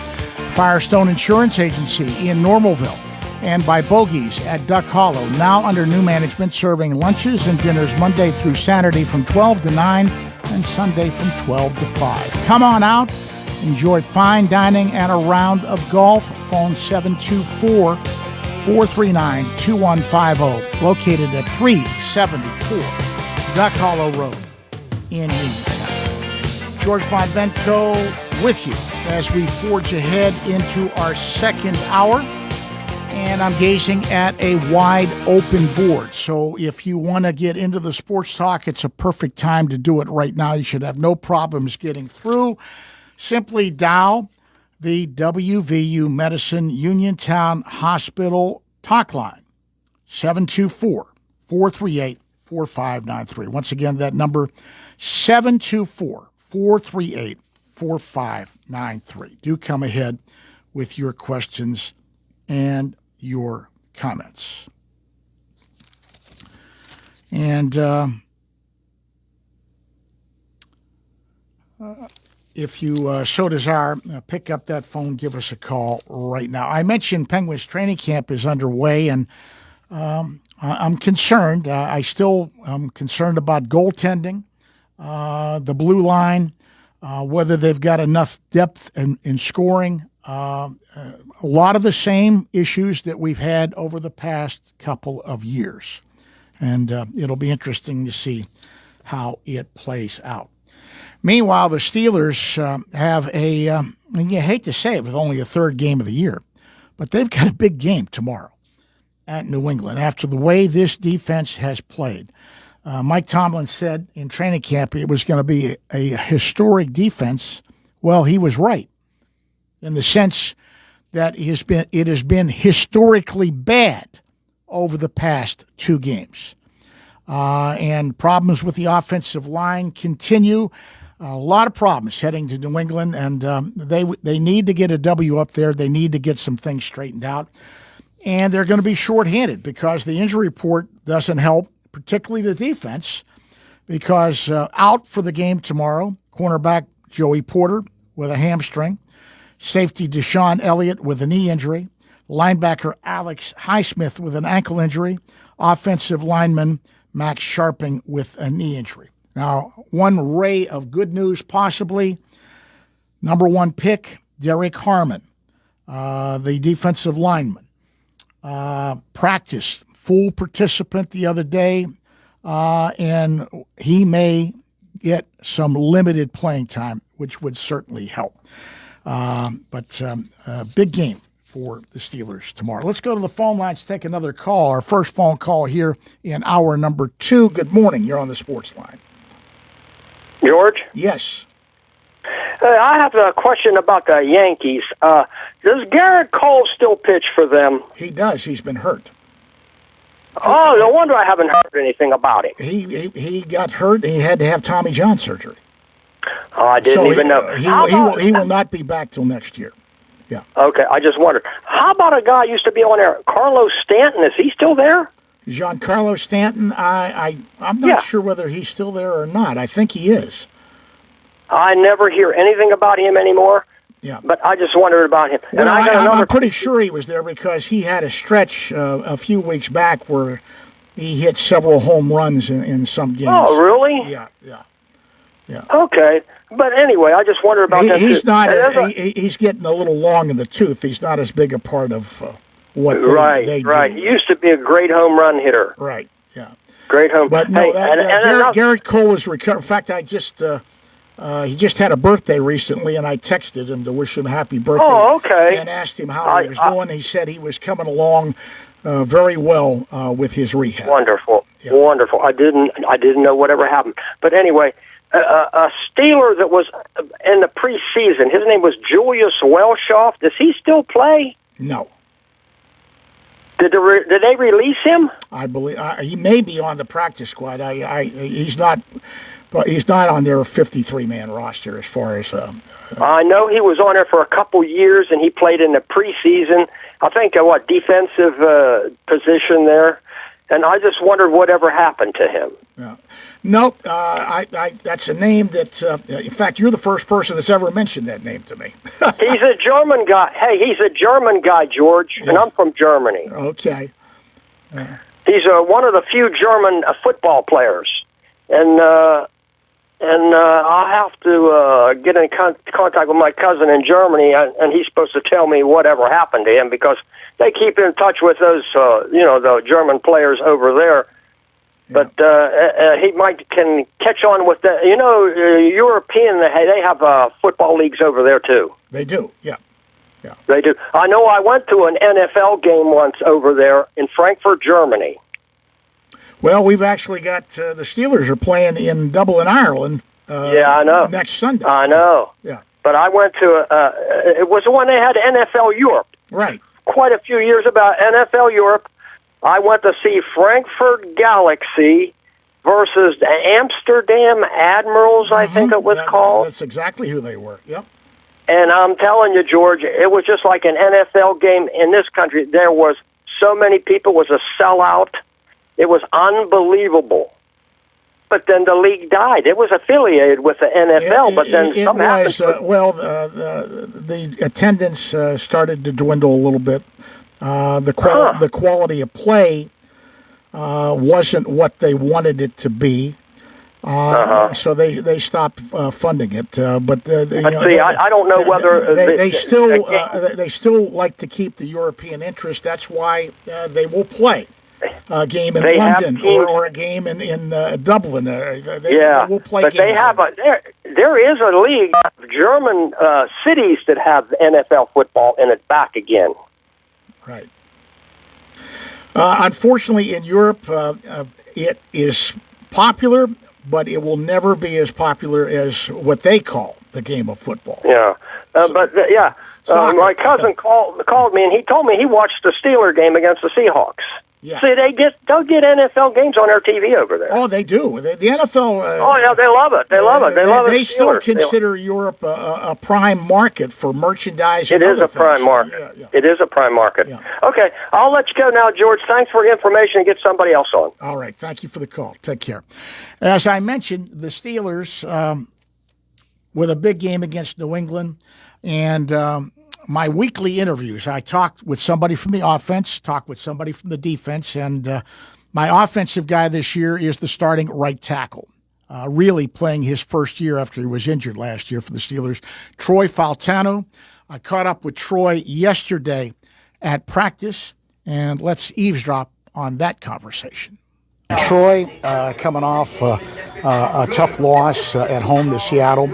Firestone Insurance Agency in Normalville, and by Bogies at Duck Hollow, now under new management, serving lunches and dinners Monday through Saturday from 12 to 9 and Sunday from 12 to 5. Come on out, enjoy fine dining and a round of golf. Phone 724-439-2150, located at 374 Duck Hollow Road in Uniontown. George Von Benko with you as we forge ahead into our second hour. and I'm gazing at a wide open board. So if you want to get into the sports talk, it's a perfect time to do it right now. You should have no problems getting through. Simply dial the WVU Medicine Uniontown Hospital talk line, 724-438-4593. Once again, that number, 724-438-4593. Do come ahead with your questions and your comments. And if you so desire, pick up that phone, give us a call right now. I mentioned Penguins training camp is underway, and I'm concerned. I'm concerned about goaltending, the blue line, whether they've got enough depth in scoring. A lot of the same issues that we've had over the past couple of years. And it'll be interesting to see how it plays out. Meanwhile, the Steelers have and you hate to say it with only a third game of the year, but they've got a big game tomorrow at New England after the way this defense has played. Mike Tomlin said in training camp it was going to be a historic defense. Well, he was right in the sense that it has been historically bad over the past two games. And problems with the offensive line continue. A lot of problems heading to New England, and they need to get a W up there. They need to get some things straightened out. And they're going to be shorthanded because the injury report doesn't help, particularly the defense, because out for the game tomorrow, cornerback Joey Porter with a hamstring, safety Deshaun Elliott with a knee injury, linebacker Alex Highsmith with an ankle injury, offensive lineman Max Sharping with a knee injury. Now, one ray of good news possibly, number one pick, Derek Harmon, the defensive lineman, practiced, full participant the other day, and he may get some limited playing time, which would certainly help. But big game for the Steelers tomorrow. Let's go to the phone lines, take another call. Our first phone call here in hour number 2. Good morning. You're on the Sports Line. George? Yes. I have a question about the Yankees. Does Garrett Cole still pitch for them? He does. He's been hurt. Oh, no wonder I haven't heard anything about him. He got hurt, and he had to have Tommy John surgery. Oh, I didn't even know. He will not be back till next year. Yeah. Okay, I just wondered. How about a guy who used to be on there, Carlos Stanton? Is he still there? Giancarlo Stanton, I'm not sure whether he's still there or not. I think he is. I never hear anything about him anymore. Yeah. But I just wondered about him. Well, and I'm pretty sure he was there because he had a stretch a few weeks back where he hit several home runs in some games. Oh, really? Yeah. Okay. But anyway, I just wondered about that. He's not. He's getting a little long in the tooth. He's not as big a part of what they do. Right. He used to be a great home run hitter. Right. Yeah. Great home. But no, Garrett Cole is recovered. In fact, I just he just had a birthday recently, and I texted him to wish him a happy birthday. Oh, okay. And asked him how he was doing. He said he was coming along very well with his rehab. Wonderful. Wonderful. I didn't know whatever happened. But anyway. A Steeler that was in the preseason, his name was Julius Welshoff. Does he still play? No. Did they release him? I believe he may be on the practice squad. He's not on their 53-man roster as far as. I know he was on there for a couple years, and he played in the preseason. I think defensive position there. And I just wondered whatever happened to him. Yeah. Nope. That's a name that, in fact, you're the first person that's ever mentioned that name to me. He's a German guy. Hey, he's a German guy, George, and I'm from Germany. Okay. He's one of the few German football players. And I'll have to get in contact with my cousin in Germany, and he's supposed to tell me whatever happened to him because they keep in touch with those, the German players over there. Yeah. But he can catch on with the, European. They have football leagues over there too. They do, yeah. Yeah. They do. I know I went to an NFL game once over there in Frankfurt, Germany. Well, we've actually got the Steelers are playing in Dublin, Ireland. Yeah, I know. Next Sunday. I know. Yeah. But I went to it was when they had NFL Europe. Right. Quite a few years about NFL Europe. I went to see Frankfurt Galaxy versus the Amsterdam Admirals, I think it was called. That's exactly who they were. Yep. And I'm telling you, George, it was just like an NFL game in this country. There was so many people. It was a sellout. It was unbelievable. But then the league died. It was affiliated with the NFL, but then something happened. The attendance started to dwindle a little bit. The quality of play wasn't what they wanted it to be. So they stopped funding it. But I don't know whether they still like to keep the European interest. That's why they will play a game in London or a game in Dublin. They will play but games. they have there is a league of German cities that have NFL football in it back again. Right. Unfortunately, in Europe, it is popular, but it will never be as popular as what they call the game of football. Yeah, my cousin called me and he told me he watched the Steeler game against the Seahawks. Yeah. See, they'll get NFL games on their TV over there. Oh, they do. The NFL. Oh yeah, they love it. They love it. They love it. They still consider Europe a prime market for merchandise. It is a prime market. It is a prime market. Okay, I'll let you go now, George. Thanks for the information and get somebody else on. All right. Thank you for the call. Take care. As I mentioned, the Steelers with a big game against New England, and my weekly interviews, I talked with somebody from the offense, talked with somebody from the defense, and my offensive guy this year is the starting right tackle, really playing his first year after he was injured last year for the Steelers, Troy Faltano. I caught up with Troy yesterday at practice, and let's eavesdrop on that conversation. Troy, coming off a tough loss at home to Seattle.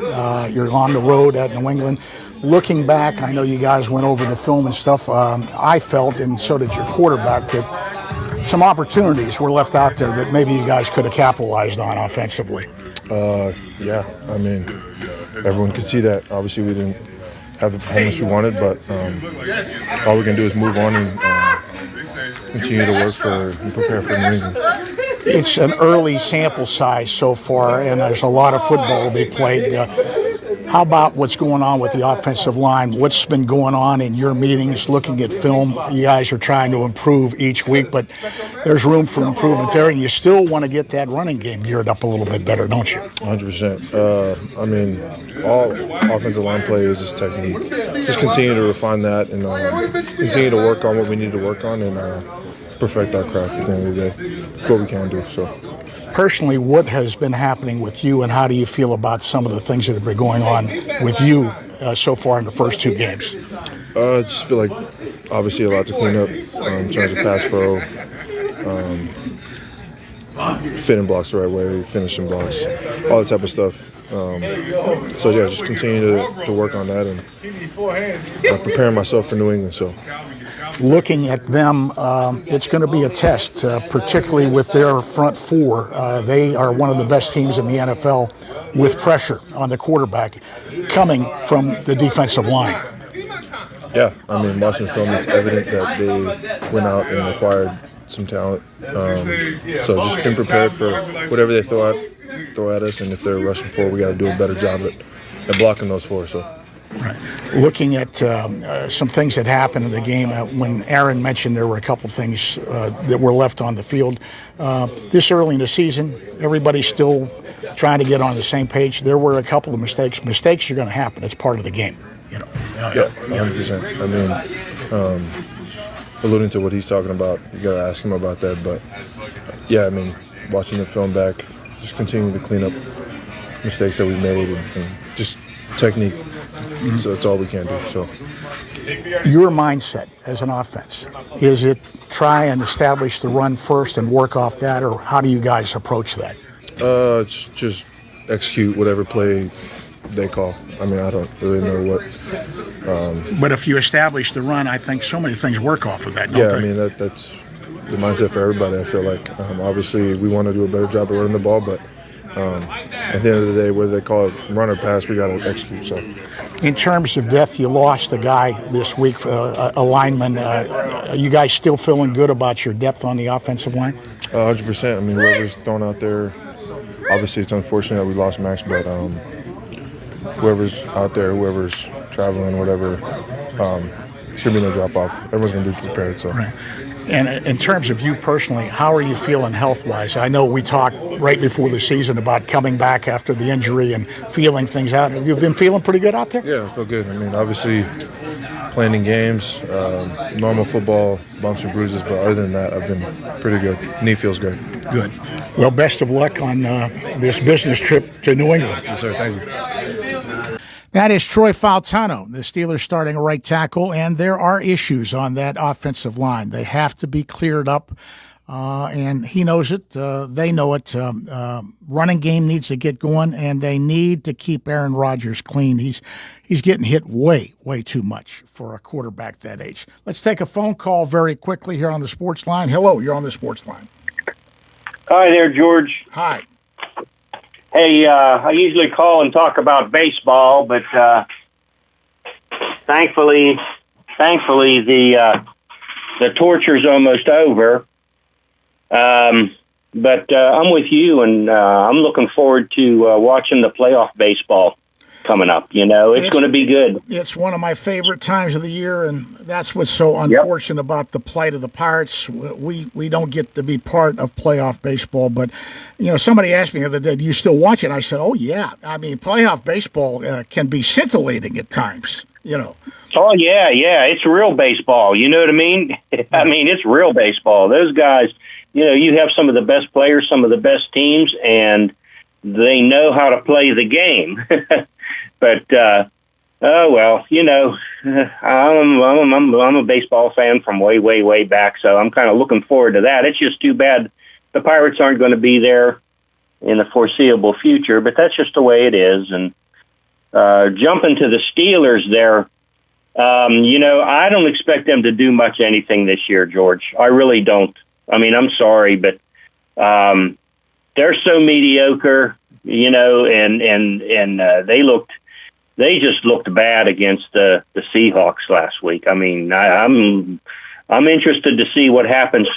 You're on the road at New England. Looking back, I know you guys went over the film and stuff. I felt, and so did your quarterback, that some opportunities were left out there that maybe you guys could have capitalized on offensively. Yeah, I mean, everyone could see that. Obviously, we didn't have the performance we wanted, but all we can do is move on and continue to work for and prepare for New England. It's an early sample size so far, and there's a lot of football to be played. How about what's going on with the offensive line? What's been going on in your meetings, looking at film? You guys are trying to improve each week, but there's room for improvement there, and you still want to get that running game geared up a little bit better, don't you? 100%. I mean, all offensive line play is just technique. Just continue to refine that and continue to work on what we need to work on and perfect our craft at the end of the day. What we can do, so. Personally, what has been happening with you, and how do you feel about some of the things that have been going on with you so far in the first two games? I just feel like obviously a lot to clean up in terms of pass pro, fitting blocks the right way, finishing blocks, all that type of stuff. So yeah, just continue to work on that and preparing myself for New England. So. Looking at them, it's going to be a test, particularly with their front four. They are one of the best teams in the NFL with pressure on the quarterback coming from the defensive line. Yeah, I mean, watching film, it's evident that they went out and acquired some talent. So just being prepared for whatever they throw at us, and if they're rushing forward, we got to do a better job at blocking those four. So. Right. Looking at some things that happened in the game, when Aaron mentioned there were a couple things that were left on the field. This early in the season, everybody's still trying to get on the same page. There were a couple of mistakes. Mistakes are going to happen. It's part of the game. You know. Yeah, 100%. I mean, alluding to what he's talking about, you got to ask him about that. But yeah, I mean, watching the film back, just continue to clean up mistakes that we made and just technique. So that's all we can do. So, your mindset as an offense, is it try and establish the run first and work off that, or how do you guys approach that? It's just execute whatever play they call. I mean, I don't really know what. But if you establish the run, I think so many things work off of that, don't Yeah, they? I mean, that's the mindset for everybody, I feel like. Obviously, we want to do a better job of running the ball, but at the end of the day, whether they call it run or pass, we got to execute. So, in terms of depth, you lost a guy this week, a lineman. Are you guys still feeling good about your depth on the offensive line? 100%. I mean, whoever's thrown out there, obviously it's unfortunate that we lost Max, but whoever's out there, whoever's traveling, whatever, it's going to be no drop-off. Everyone's going to be prepared. So. Right. And in terms of you personally, how are you feeling health-wise? I know we talked right before the season about coming back after the injury and feeling things out. Have you been feeling pretty good out there? Yeah, I feel good. I mean, obviously playing in games, normal football, bumps and bruises, but other than that, I've been pretty good. Knee feels good. Good. Well, best of luck on this business trip to New England. Yes, sir. Thank you. That is Troy Faltano, the Steelers starting right tackle, and there are issues on that offensive line. They have to be cleared up, and he knows it. They know it. Running game needs to get going, and they need to keep Aaron Rodgers clean. He's getting hit way too much for a quarterback that age. Let's take a phone call very quickly here on the Sports Line. Hello, you're on the Sports Line. Hi there, George. Hi. Hey, I usually call and talk about baseball, but thankfully the torture's almost over. But I'm with you, and I'm looking forward to watching the playoff baseball coming up. You know, it's going to be good. It's one of my favorite times of the year, and that's what's so unfortunate about the plight of the Pirates. We don't get to be part of playoff baseball, but, you know, somebody asked me the other day, do you still watch it? I said, oh, yeah. I mean, playoff baseball can be scintillating at times, you know. Oh, yeah, it's real baseball. You know what I mean? I mean, it's real baseball. Those guys, you know, you have some of the best players, some of the best teams, and they know how to play the game. But, oh, well, you know, I'm a baseball fan from way back, so I'm kind of looking forward to that. It's just too bad the Pirates aren't going to be there in the foreseeable future, but that's just the way it is. And jumping to the Steelers there, you know, I don't expect them to do much anything this year, George. I really don't. I mean, I'm sorry, but they're so mediocre, you know, and they just looked bad against the Seahawks last week. I mean, I'm interested to see what happens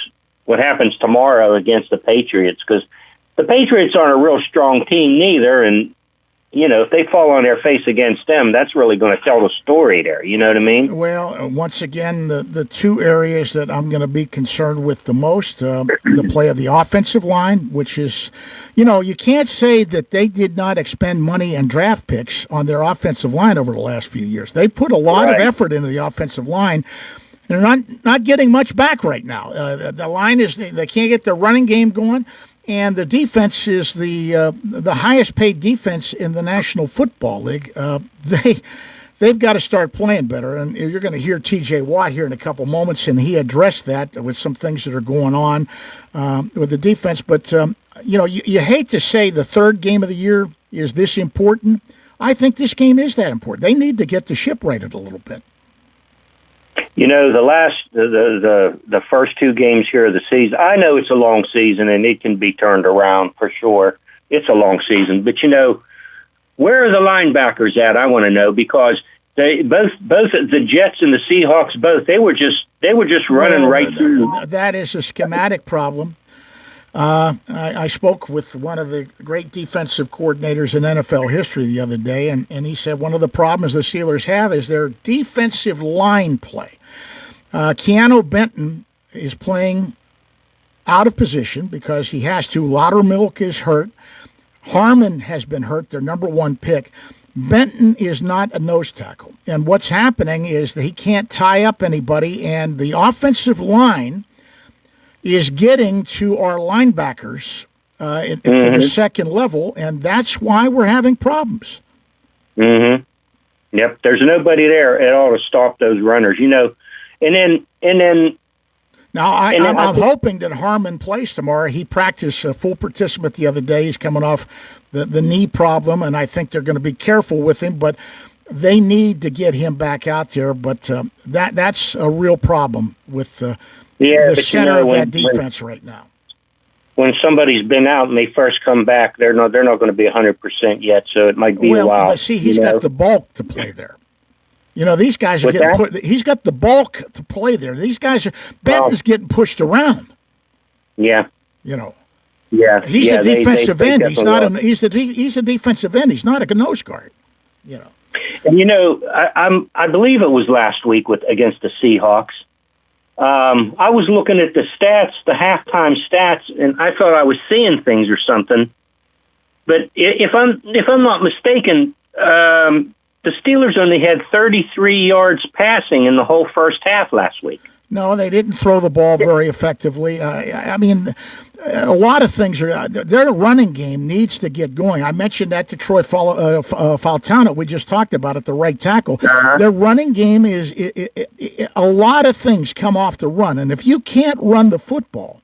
tomorrow against the Patriots, because the Patriots aren't a real strong team neither, and you know, if they fall on their face against them, that's really going to tell the story there. You know what I mean? Well, once again, the two areas that I'm going to be concerned with the most, the play of the offensive line, which is, you know, you can't say that they did not expend money and draft picks on their offensive line over the last few years. They put a lot of effort into the offensive line. They're not getting much back right now. The line is they can't get their running game going. And the defense is the highest paid defense in the National Football League. They've got to start playing better. And you're going to hear T.J. Watt here in a couple moments, and he addressed that with some things that are going on with the defense. But, you know, you hate to say the third game of the year is this important. I think this game is that important. They need to get the ship righted a little bit. You know, the first two games here of the season, I know it's a long season and it can be turned around for sure. It's a long season, but you know, where are the linebackers at? I want to know, because they both the Jets and the Seahawks, they were just running right through. That is a schematic problem. I spoke with one of the great defensive coordinators in NFL history the other day, and he said one of the problems the Steelers have is their defensive line play. Keanu Benton is playing out of position because he has to. Loudermilk is hurt. Harmon has been hurt, their number one pick. Benton is not a nose tackle. And what's happening is that he can't tie up anybody, and the offensive line is getting to our linebackers to the second level, and that's why we're having problems. Mm-hmm. Yep, there's nobody there at all to stop those runners, you know. And then Now, I'm hoping that Harmon plays tomorrow. He practiced a full participant the other day. He's coming off the knee problem, and I think they're going to be careful with him, but they need to get him back out there. But that's a real problem with the center of that defense right now. When somebody's been out and they first come back, they're not going to be 100% yet, so it might be a while. But see, he's got the bulk to play there. These guys are getting put. He's got the bulk to play there. These guys are. Benton's getting pushed around. Yeah. Yeah. He's a defensive end. He's not. He's a defensive end. He's not a nose guard. And I believe it was last week against the Seahawks. I was looking at the stats, the halftime stats, and I thought I was seeing things or something. But if I'm not mistaken, the Steelers only had 33 yards passing in the whole first half last week. No, they didn't throw the ball very effectively. I mean, a lot of things are. Their running game needs to get going. I mentioned that to Troy Faltano. We just talked about it, the right tackle. Their running game is a lot of things come off the run, and if you can't run the football,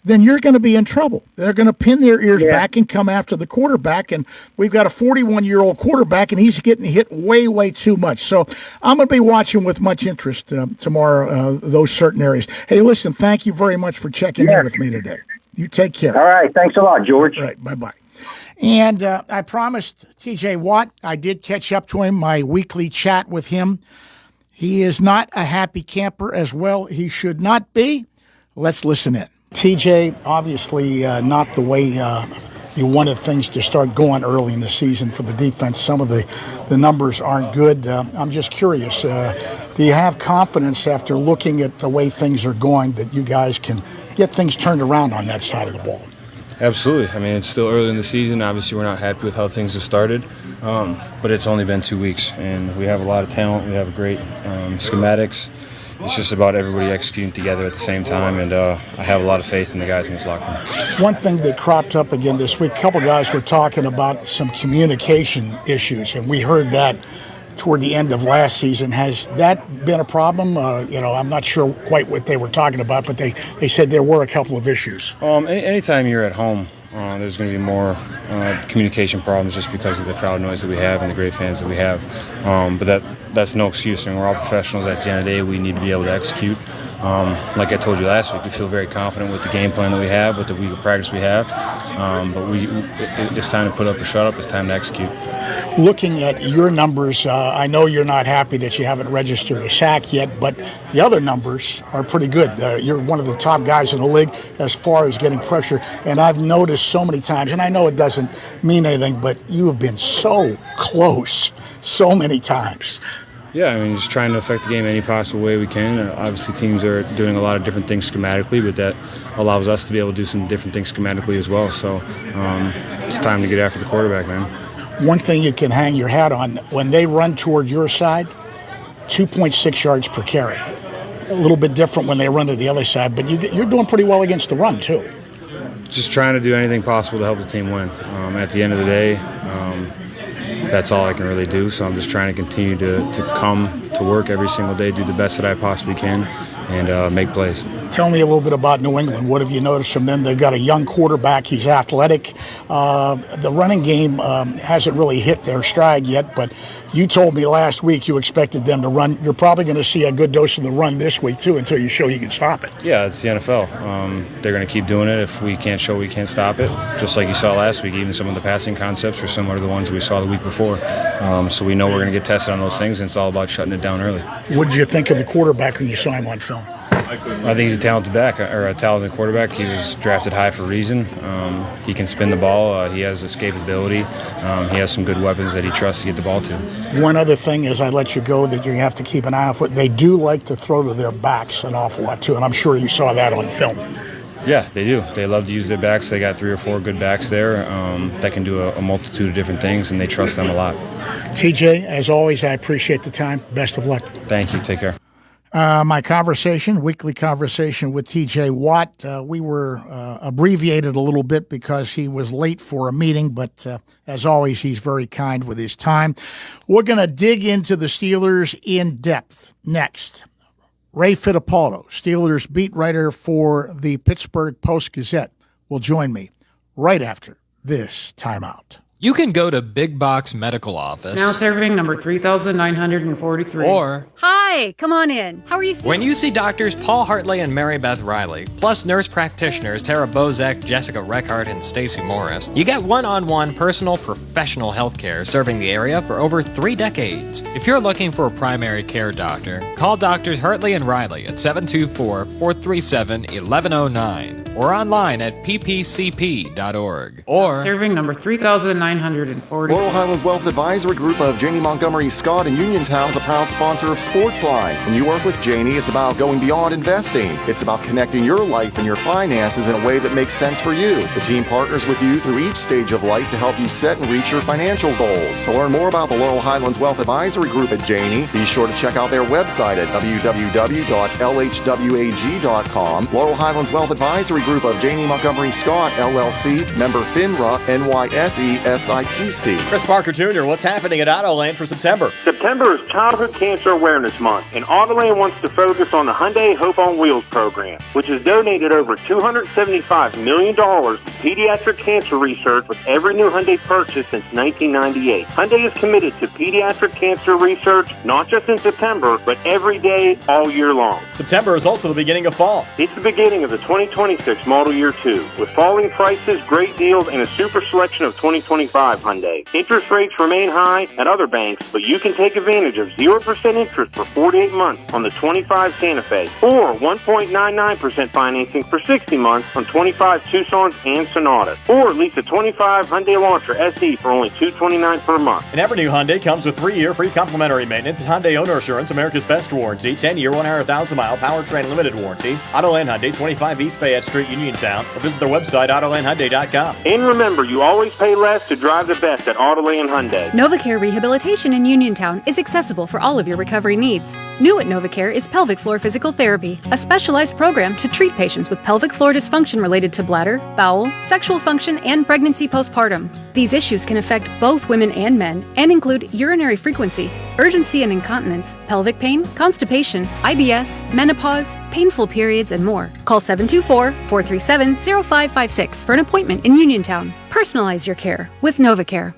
then you're going to be in trouble. They're going to pin their ears back and come after the quarterback. And we've got a 41-year-old quarterback, and he's getting hit way, way too much. So I'm going to be watching with much interest tomorrow those certain areas. Hey, listen, thank you very much for checking in with me today. You take care. All right. Thanks a lot, George. All right. Bye-bye. And I promised T.J. Watt, I did catch up to him, my weekly chat with him. He is not a happy camper as well. He should not be. Let's listen in. TJ, obviously not the way you wanted things to start going early in the season for the defense. Some of the numbers aren't good. I'm just curious, do you have confidence after looking at the way things are going that you guys can get things turned around on that side of the ball? Absolutely. I mean, it's still early in the season. Obviously, we're not happy with how things have started, but it's only been 2 weeks, and we have a lot of talent. We have great schematics. It's just about everybody executing together at the same time, and I have a lot of faith in the guys in this locker room. One thing that cropped up again this week, a couple guys were talking about some communication issues, and we heard that toward the end of last season. Has that been a problem? I'm not sure quite what they were talking about, but they said there were a couple of issues. Anytime you're at home, there's going to be more communication problems just because of the crowd noise that we have and the great fans that we have. But that's no excuse. I mean, we're all professionals. At the end of the day, we need to be able to execute. Like I told you last week, we feel very confident with the game plan that we have, with the week of practice we have. But it's time to put up or shut up. It's time to execute. Looking at your numbers, I know you're not happy that you haven't registered a sack yet, but the other numbers are pretty good. You're one of the top guys in the league as far as getting pressure. And I've noticed so many times, and I know it doesn't mean anything, but you have been so close so many times. Yeah, I mean, just trying to affect the game any possible way we can. Obviously, teams are doing a lot of different things schematically, but that allows us to be able to do some different things schematically as well. So it's time to get after the quarterback, man. One thing you can hang your hat on, when they run toward your side, 2.6 yards per carry. A little bit different when they run to the other side, but you're doing pretty well against the run, too. Just trying to do anything possible to help the team win. At the end of the day, that's all I can really do. So I'm just trying to continue to come to work every single day, do the best that I possibly can, and make plays. Tell me a little bit about New England. What have you noticed from them? They've got a young quarterback. He's athletic. The running game hasn't really hit their stride yet, but you told me last week you expected them to run. You're probably going to see a good dose of the run this week, too, until you show you can stop it. Yeah, it's the NFL. They're going to keep doing it if we can't show we can't stop it, just like you saw last week. Even some of the passing concepts are similar to the ones we saw the week before. So we know we're going to get tested on those things, and it's all about shutting it down early. What did you think of the quarterback when you saw him on film? I think he's a talented talented quarterback. He was drafted high for a reason. He can spin the ball. He has escapability. He has some good weapons that he trusts to get the ball to. One other thing as I let you go that you have to keep an eye out for, they do like to throw to their backs an awful lot too, and I'm sure you saw that on film. Yeah, they do. They love to use their backs. They got 3 or 4 good backs there that can do a multitude of different things, and they trust them a lot. TJ, as always, I appreciate the time. Best of luck. Thank you. Take care. My weekly conversation with T.J. Watt, we were abbreviated a little bit because he was late for a meeting, but as always, he's very kind with his time. We're going to dig into the Steelers in depth next, Ray Fittipaldo, Steelers beat writer for the Pittsburgh Post-Gazette, will join me right after this timeout. You can go to Big Box Medical Office. Now serving number 3,943. Or, Hi, come on in. How are you feeling? when you see doctors Paul Hartley and Mary Beth Riley, plus nurse practitioners Tara Bozek, Jessica Reckart, and Stacy Morris, you get one-on-one personal professional health care serving the area for over 3 decades. If you're looking for a primary care doctor, call Doctors Hartley and Riley at 724-437-1109 or online at ppcp.org. Or serving number 3,940. Laurel Highlands Wealth Advisory Group of Janie Montgomery Scott in Uniontown is a proud sponsor of Sportsline. When you work with Janie, it's about going beyond investing. It's about connecting your life and your finances in a way that makes sense for you. The team partners with you through each stage of life to help you set and reach your financial goals. To learn more about the Laurel Highlands Wealth Advisory Group at Janie, be sure to check out their website at www.lhwag.com. Laurel Highlands Wealth Advisory Group of Janie Montgomery Scott, LLC, member FINRA, NYSE, SIPC. Chris Parker Jr., what's happening at Autoland for September? September is Childhood Cancer Awareness Month, and Autoland wants to focus on the Hyundai Hope on Wheels program, which has donated over $275 million to pediatric cancer research with every new Hyundai purchase since 1998. Hyundai is committed to pediatric cancer research, not just in September, but every day, all year long. September is also the beginning of fall. It's the beginning of the 2026 Model Year 2, with falling prices, great deals, and a super selection of 2025 Hyundai. Interest rates remain high at other banks, but you can take advantage of 0% interest for 48 months on the 25 Santa Fe, or 1.99% financing for 60 months on 25 Tucsons and Sonatas, or lease a 25 Hyundai Elantra SE for only $229 per month. And every new Hyundai comes with 3-year free complimentary maintenance and Hyundai Owner Assurance, America's best warranty, 10-year, 100,000-mile powertrain limited warranty. Autoland Hyundai, 25 East Fayette Street, Uniontown, or visit their website, AutolandHyundai.com. And remember, you always pay less to drive the best at Autoland Hyundai. NovaCare Rehabilitation in Uniontown is accessible for all of your recovery needs. New at NovaCare is pelvic floor physical therapy, a specialized program to treat patients with pelvic floor dysfunction related to bladder, bowel, sexual function, and pregnancy postpartum. These issues can affect both women and men and include urinary frequency, urgency and incontinence, pelvic pain, constipation, IBS, menopause, painful periods, and more. Call 724-437-0556 for an appointment in Uniontown. Personalize your care with NovaCare.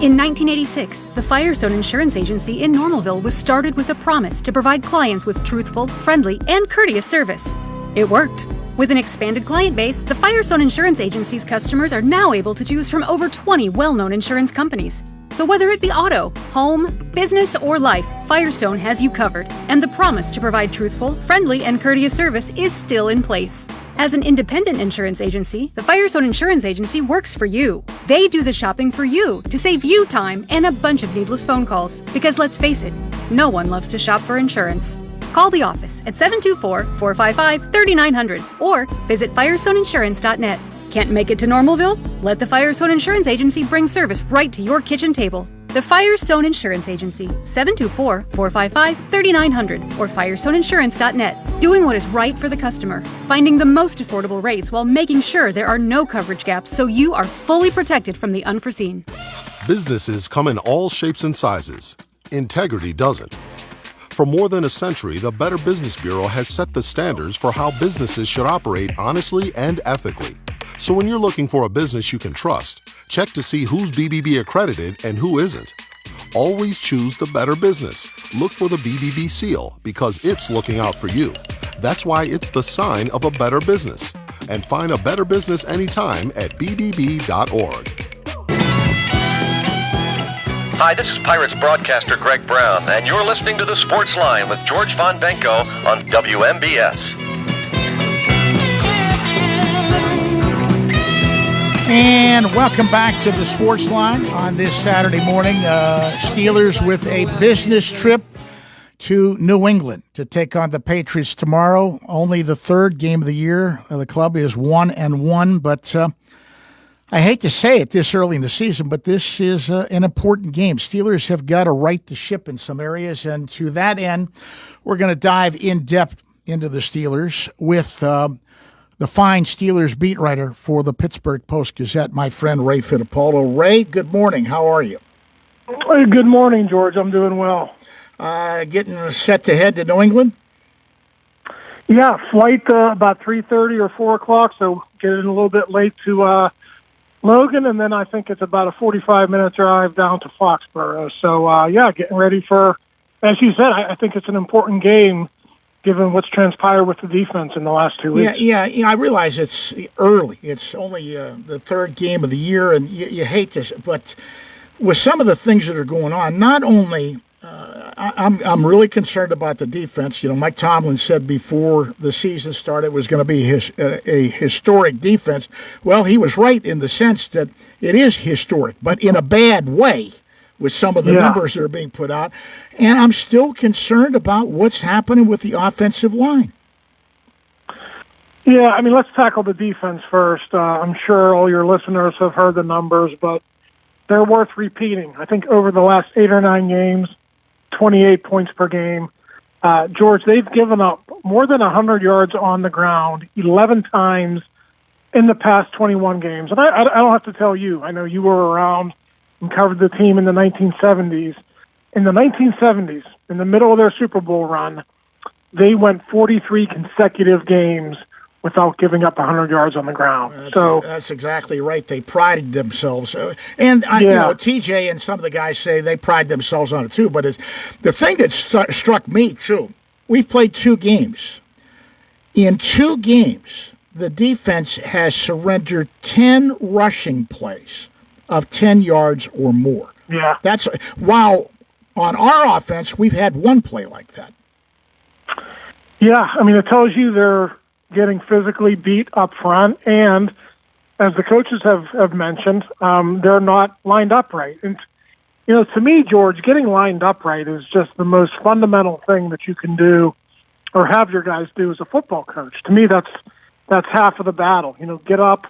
In 1986, the Firestone Insurance Agency in Normalville was started with a promise to provide clients with truthful, friendly, and courteous service. It worked. With an expanded client base, the Firestone Insurance Agency's customers are now able to choose from over 20 well-known insurance companies. So whether it be auto, home, business, or life, Firestone has you covered, and the promise to provide truthful, friendly, and courteous service is still in place. As an independent insurance agency, the Firestone Insurance Agency works for you. They do the shopping for you to save you time and a bunch of needless phone calls. Because let's face it, no one loves to shop for insurance. Call the office at 724-455-3900 or visit firestoneinsurance.net. Can't make it to Normalville? Let the Firestone Insurance Agency bring service right to your kitchen table. The Firestone Insurance Agency, 724-455-3900 or firestoneinsurance.net. Doing what is right for the customer, finding the most affordable rates while making sure there are no coverage gaps so you are fully protected from the unforeseen. Businesses come in all shapes and sizes. Integrity doesn't. For more than a century, the Better Business Bureau has set the standards for how businesses should operate honestly and ethically. So when you're looking for a business you can trust, check to see who's BBB accredited and who isn't. Always choose the better business. Look for the BBB seal because it's looking out for you. That's why it's the sign of a better business. And find a better business anytime at bbb.org. Hi, this is Pirates broadcaster Greg Brown, and you're listening to the Sportsline with George Von Benko on WMBS. And welcome back to the Sportsline on this Saturday morning. Steelers with a business trip to New England to take on the Patriots tomorrow. Only the third game of the year. The club is 1-1, but I hate to say it this early in the season, but this is an important game. Steelers have got to right the ship in some areas, and to that end, we're going to dive in depth into the Steelers with the fine Steelers beat writer for the Pittsburgh Post-Gazette, my friend Ray Fittipaldo. Ray, good morning. How are you? Good morning, George. I'm doing well. getting set to head to New England? Yeah, flight about 3:30 or 4 o'clock, so get in a little bit late to Logan, and then I think it's about a 45-minute drive down to Foxborough. So, getting ready for, as you said, I think it's an important game given what's transpired with the defense in the last 2 weeks. Yeah, I realize it's early. It's only the third game of the year, and you hate this, but with some of the things that are going on, not only I'm really concerned about the defense. You know, Mike Tomlin said before the season started it was going to be a historic defense. Well, he was right in the sense that it is historic, but in a bad way with some of the numbers that are being put out. And I'm still concerned about what's happening with the offensive line. Yeah, I mean, let's tackle the defense first. I'm sure all your listeners have heard the numbers, but they're worth repeating. I think over the last 8 or 9 games, 28 points per game. George, they've given up more than 100 yards on the ground 11 times in the past 21 games. And I don't have to tell you. I know you were around and covered the team in the 1970s. In the 1970s, in the middle of their Super Bowl run, they went 43 consecutive games without giving up 100 yards on the ground. That's exactly right. They prided themselves. And, you know, TJ and some of the guys say they pride themselves on it too. But the thing that struck me, too, we've played 2 games. In 2 games, the defense has surrendered 10 rushing plays of 10 yards or more. Yeah. That's while on our offense, we've had 1 play like that. Yeah, I mean, it tells you they're getting physically beat up front, and as the coaches have mentioned, they're not lined up right. And, you know, to me, George, getting lined up right is just the most fundamental thing that you can do or have your guys do as a football coach. To me, that's half of the battle. You know, get up,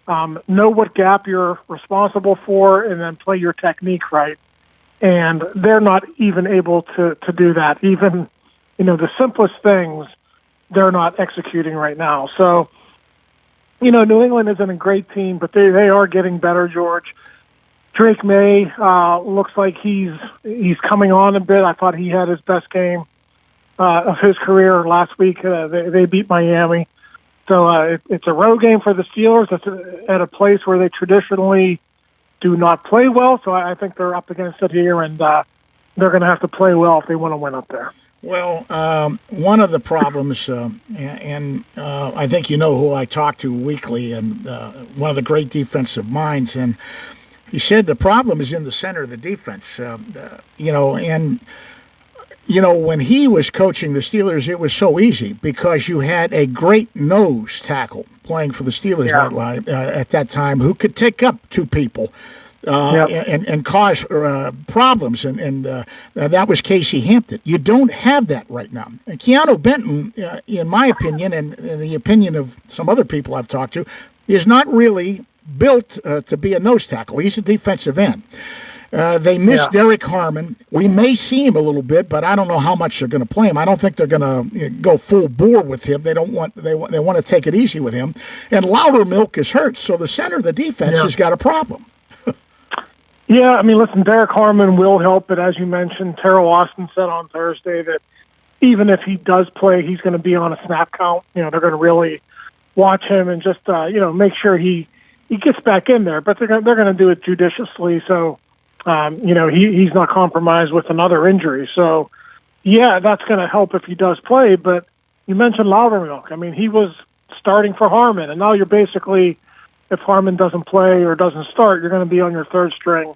know what gap you're responsible for, and then play your technique right. And they're not even able to do that. Even, you know, the simplest things they're not executing right now. So, you know, New England isn't a great team, but they are getting better, George. Drake May looks like he's coming on a bit. I thought he had his best game of his career last week. They beat Miami. So it's a road game for the Steelers. It's at a place where they traditionally do not play well. So I think they're up against it here, and they're going to have to play well if they want to win up there. Well, one of the problems, and I think you know who I talk to weekly, and one of the great defensive minds, and he said the problem is in the center of the defense. When he was coaching the Steelers, it was so easy because you had a great nose tackle playing for the Steelers at that time who could take up 2 people. And cause problems, and that was Casey Hampton. You don't have that right now. And Keanu Benton, in my opinion, and the opinion of some other people I've talked to, is not really built to be a nose tackle. He's a defensive end. They missed Derek Harmon. We may see him a little bit, but I don't know how much they're going to play him. I don't think they're going to go full bore with him. They want to take it easy with him. And Loudermilk is hurt, so the center of the defense has got a problem. Yeah, I mean, listen, Derek Harmon will help, but as you mentioned, Terrell Austin said on Thursday that even if he does play, he's going to be on a snap count. You know, they're going to really watch him and just, make sure he gets back in there. But they're going to do it judiciously, so, he's not compromised with another injury. So, yeah, that's going to help if he does play. But you mentioned Loudermilk. I mean, he was starting for Harmon, and now you're basically – if Harmon doesn't play or doesn't start, you're going to be on your 3rd string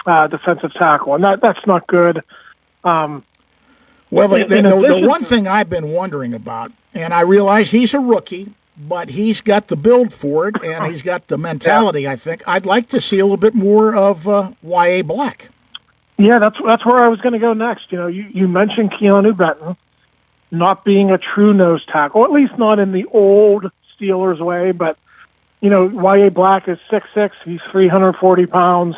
defensive tackle, and that's not good. The one thing I've been wondering about, and I realize he's a rookie, but he's got the build for it, and he's got the mentality, I think. I'd like to see a little bit more of Y.A. Black. Yeah, that's where I was going to go next. You know, you mentioned Keanu Benton not being a true nose tackle, at least not in the old Steelers way, but you know, Y.A. Black is 6'6". He's 340 pounds.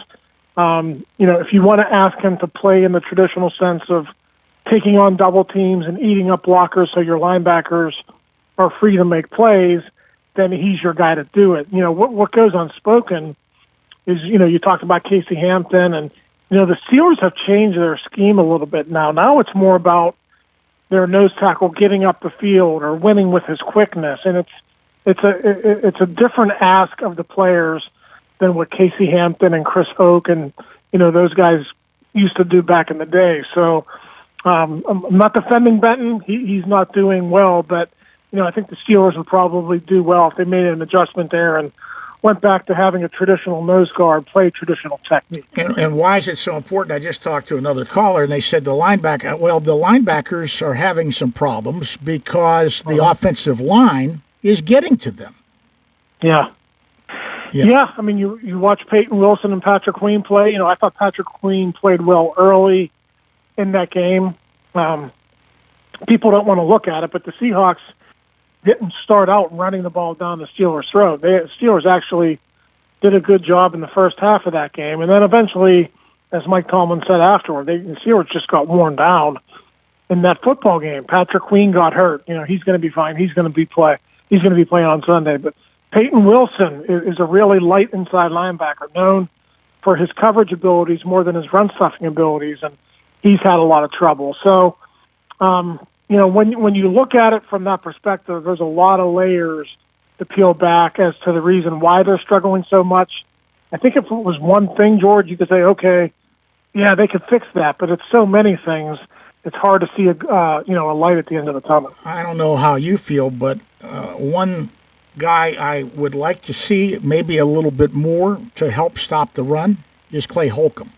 If you want to ask him to play in the traditional sense of taking on double teams and eating up blockers so your linebackers are free to make plays, then he's your guy to do it. You know, what goes unspoken is, you talked about Casey Hampton, and the Steelers have changed their scheme a little bit now. Now it's more about their nose tackle getting up the field or winning with his quickness, and it's a different ask of the players than what Casey Hampton and Chris Hoke and those guys used to do back in the day. So I'm not defending Benton. He's not doing well, but I think the Steelers would probably do well if they made an adjustment there and went back to having a traditional nose guard play traditional technique. And why is it so important? I just talked to another caller, and they said the linebackers are having some problems because the offensive line is getting to them. Yeah. I mean, you watch Peyton Wilson and Patrick Queen play. I thought Patrick Queen played well early in that game. People don't want to look at it, but the Seahawks didn't start out running the ball down the Steelers' throat. The Steelers actually did a good job in the first half of that game, and then eventually, as Mike Tomlin said afterward, the Steelers just got worn down in that football game. Patrick Queen got hurt. He's going to be fine. He's going to be playing on Sunday. But Peyton Wilson is a really light inside linebacker, known for his coverage abilities more than his run stuffing abilities, and he's had a lot of trouble. So, when you look at it from that perspective, there's a lot of layers to peel back as to the reason why they're struggling so much. I think if it was one thing, George, you could say, okay, yeah, they could fix that, but it's so many things. It's hard to see a light at the end of the tunnel. I don't know how you feel, but one guy I would like to see maybe a little bit more to help stop the run is Clay Holcomb.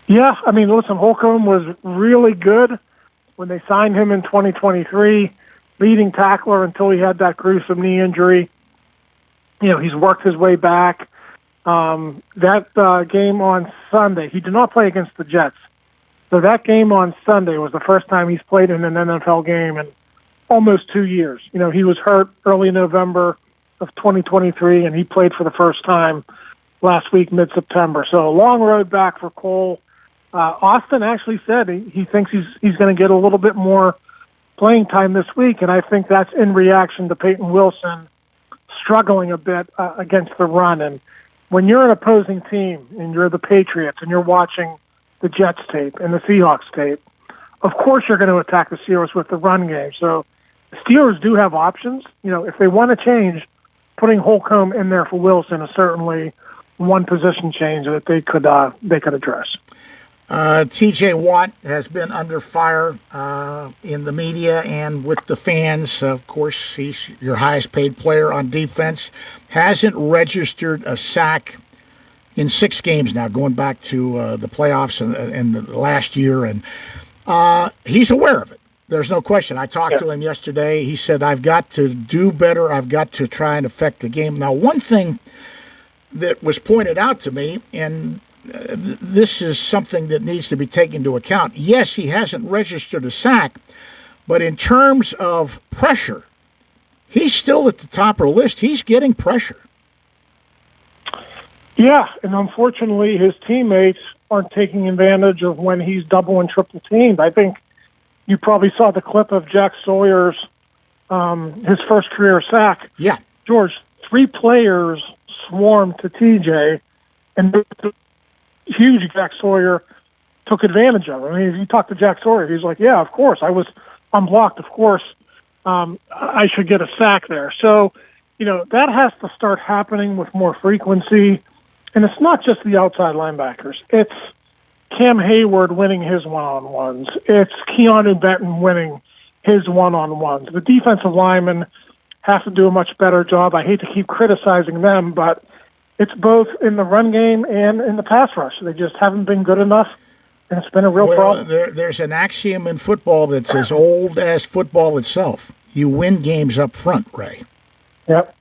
Yeah, I mean, listen, Holcomb was really good when they signed him in 2023, leading tackler until he had that gruesome knee injury. He's worked his way back. That game on Sunday, he did not play against the Jets. So that game on Sunday was the first time he's played in an NFL game in almost 2 years. He was hurt early November of 2023, and he played for the first time last week, mid-September. So a long road back for Cole. Austin actually said he thinks he's going to get a little bit more playing time this week, and I think that's in reaction to Peyton Wilson struggling a bit against the run. And when you're an opposing team and you're the Patriots and you're watching the Jets tape and the Seahawks tape, of course you're going to attack the Steelers with the run game. So the Steelers do have options. If they want to change, putting Holcomb in there for Wilson is certainly one position change that they could address. T.J. Watt has been under fire in the media and with the fans. Of course, he's your highest-paid player on defense. Hasn't registered a sack in 6 games now, going back to the playoffs and the last year. And he's aware of it. There's no question. I talked to him yesterday. He said, I've got to do better. I've got to try and affect the game. Now, one thing that was pointed out to me, and this is something that needs to be taken into account. Yes, he hasn't registered a sack, but in terms of pressure, he's still at the top of the list. He's getting pressure. Yeah, and unfortunately, his teammates aren't taking advantage of when he's double and triple teamed. I think you probably saw the clip of Jack Sawyer's his first career sack. Yeah. George, 3 players swarmed to TJ, and huge Jack Sawyer took advantage of it. I mean, if you talk to Jack Sawyer, he's like, yeah, of course, I was unblocked. Of course, I should get a sack there. So, that has to start happening with more frequency. And it's not just the outside linebackers. It's Cam Hayward winning his one-on-ones. It's Keanu Benton winning his one-on-ones. The defensive linemen have to do a much better job. I hate to keep criticizing them, but it's both in the run game and in the pass rush. They just haven't been good enough, and it's been a real problem. There's an axiom in football that's as old as football itself. You win games up front, Ray. Yep.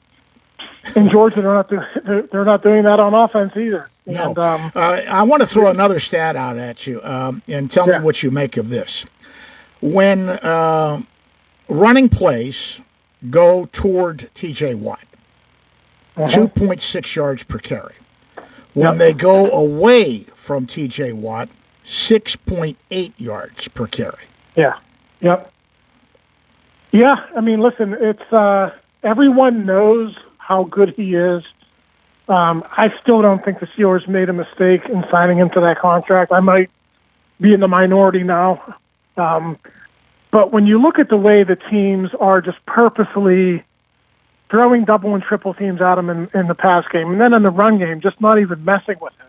In Georgia, they're not doing that on offense either. No. And, I want to throw another stat out at you and tell me what you make of this. When running plays go toward T.J. Watt, 2.6 yards per carry. When they go away from T.J. Watt, 6.8 yards per carry. Yeah. Yep. Yeah, I mean, listen, it's everyone knows how good he is I still don't think the Steelers made a mistake in signing him to that contract. I might be in the minority now. But when you look at the way the teams are just purposely throwing double and triple teams at him in the pass game, and then in the run game, just not even messing with him.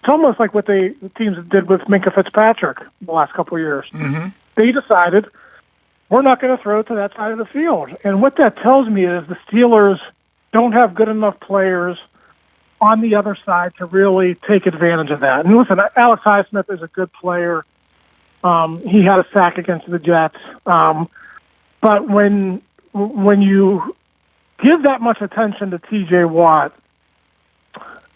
It's almost like what the teams did with Minka Fitzpatrick the last couple of years. Mm-hmm. They decided, we're not going to throw to that side of the field. And what that tells me is the Steelers don't have good enough players on the other side to really take advantage of that. And listen, Alex Highsmith is a good player. He had a sack against the Jets. But when you give that much attention to T.J. Watt,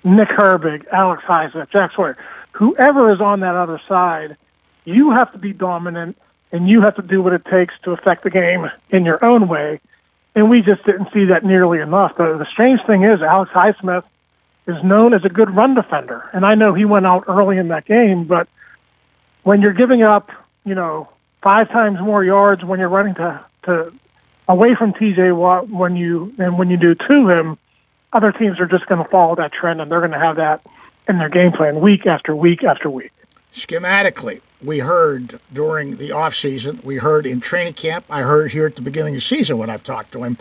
Nick Herbig, Alex Highsmith, Jack Sawyer, whoever is on that other side, you have to be dominant, and you have to do what it takes to affect the game in your own way. And we just didn't see that nearly enough. The strange thing is Alex Highsmith is known as a good run defender. And I know he went out early in that game, but when you're giving up, 5 times more yards when you're running to away from TJ Watt when you do to him, other teams are just going to follow that trend, and they're going to have that in their game plan week after week after week. Schematically, we heard during the offseason, we heard in training camp, I heard here at the beginning of the season when I've talked to him,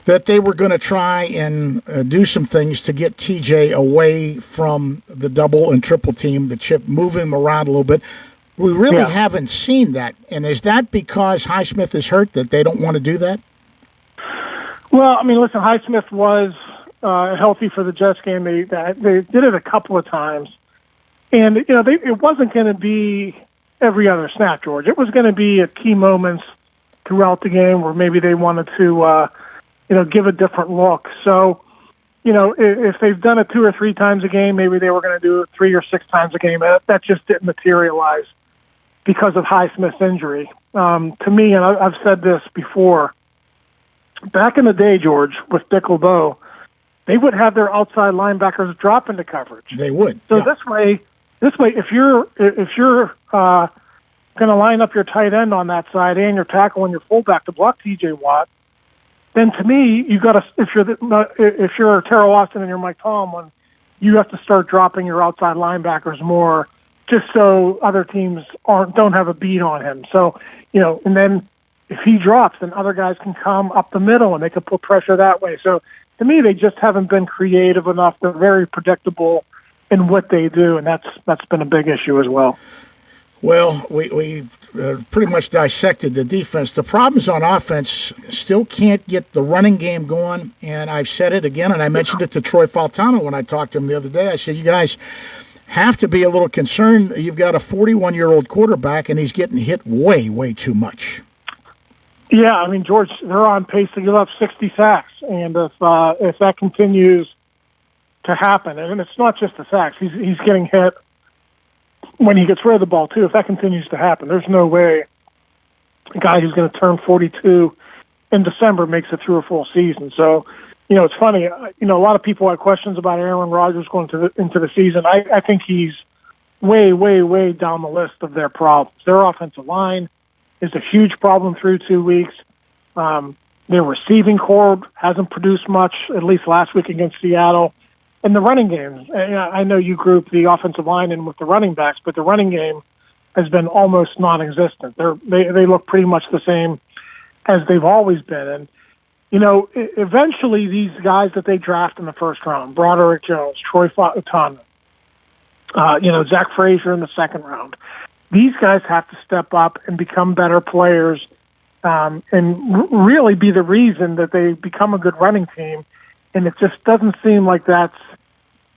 that they were going to try and do some things to get TJ away from the double and triple team, the chip, move him around a little bit. We really haven't seen that. And is that because Highsmith is hurt that they don't want to do that? Well, I mean, listen, Highsmith was healthy for the Jets game. They did it a couple of times. And, it wasn't going to be every other snap, George. It was going to be at key moments throughout the game where maybe they wanted to, give a different look. So, if they've done it 2 or 3 times a game, maybe they were going to do it 3 or 6 times a game. That just didn't materialize because of Highsmith's injury. To me, and I've said this before, back in the day, George, with Dick LeBeau, they would have their outside linebackers drop into coverage. They would. So this way, if you're going to line up your tight end on that side and your tackle and your fullback to block T.J. Watt, then to me, you got to. If you're Terrell Austin and you're Mike Tomlin, you have to start dropping your outside linebackers more, just so other teams don't have a beat on him. So and then if he drops, then other guys can come up the middle and they can put pressure that way. So to me, they just haven't been creative enough. They're very predictable in what they do, and that's been a big issue as well. Well, we've pretty much dissected the defense. The problems on offense still can't get the running game going, and I've said it again, and I mentioned it to Troy Faltano when I talked to him the other day. I said, you guys have to be a little concerned. You've got a 41-year-old quarterback, and he's getting hit way, way too much. Yeah, I mean, George, they're on pace to give up 60 sacks, and if that continues to happen, and it's not just the sacks, he's getting hit when he gets rid of the ball, too. If that continues to happen, there's no way a guy who's going to turn 42 in December makes it through a full season. So, it's funny. A lot of people had questions about Aaron Rodgers going into the season. I think he's way, way, way down the list of their problems. Their offensive line is a huge problem through 2 weeks. Their receiving corps hasn't produced much, at least last week against Seattle. And the running game, I know you group the offensive line in with the running backs, but the running game has been almost non-existent. They look pretty much the same as they've always been. And, eventually these guys that they draft in the first round, Broderick Jones, Troy Faltano, Zach Frazier in the second round, these guys have to step up and become better players and really be the reason that they become a good running team. And it just doesn't seem like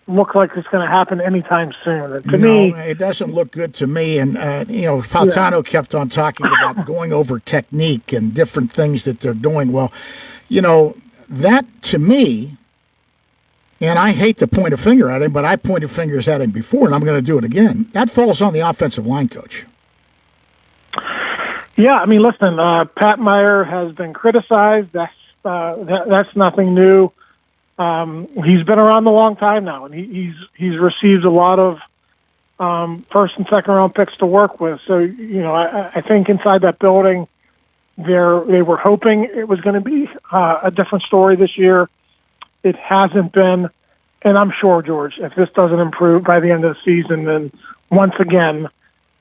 look like it's going to happen anytime soon. And to me, it doesn't look good to me. And, Faltano kept on talking about going over technique and different things that they're doing. Well, that to me, and I hate to point a finger at him, but I pointed fingers at him before, and I'm going to do it again. That falls on the offensive line coach. Yeah, I mean, listen, Pat Meyer has been criticized. That's nothing new. He's been around a long time now, and he's received a lot of first and second round picks to work with. So I think inside that building, they were hoping it was going to be a different story this year. It hasn't been. And I'm sure, George, if this doesn't improve by the end of the season, then once again,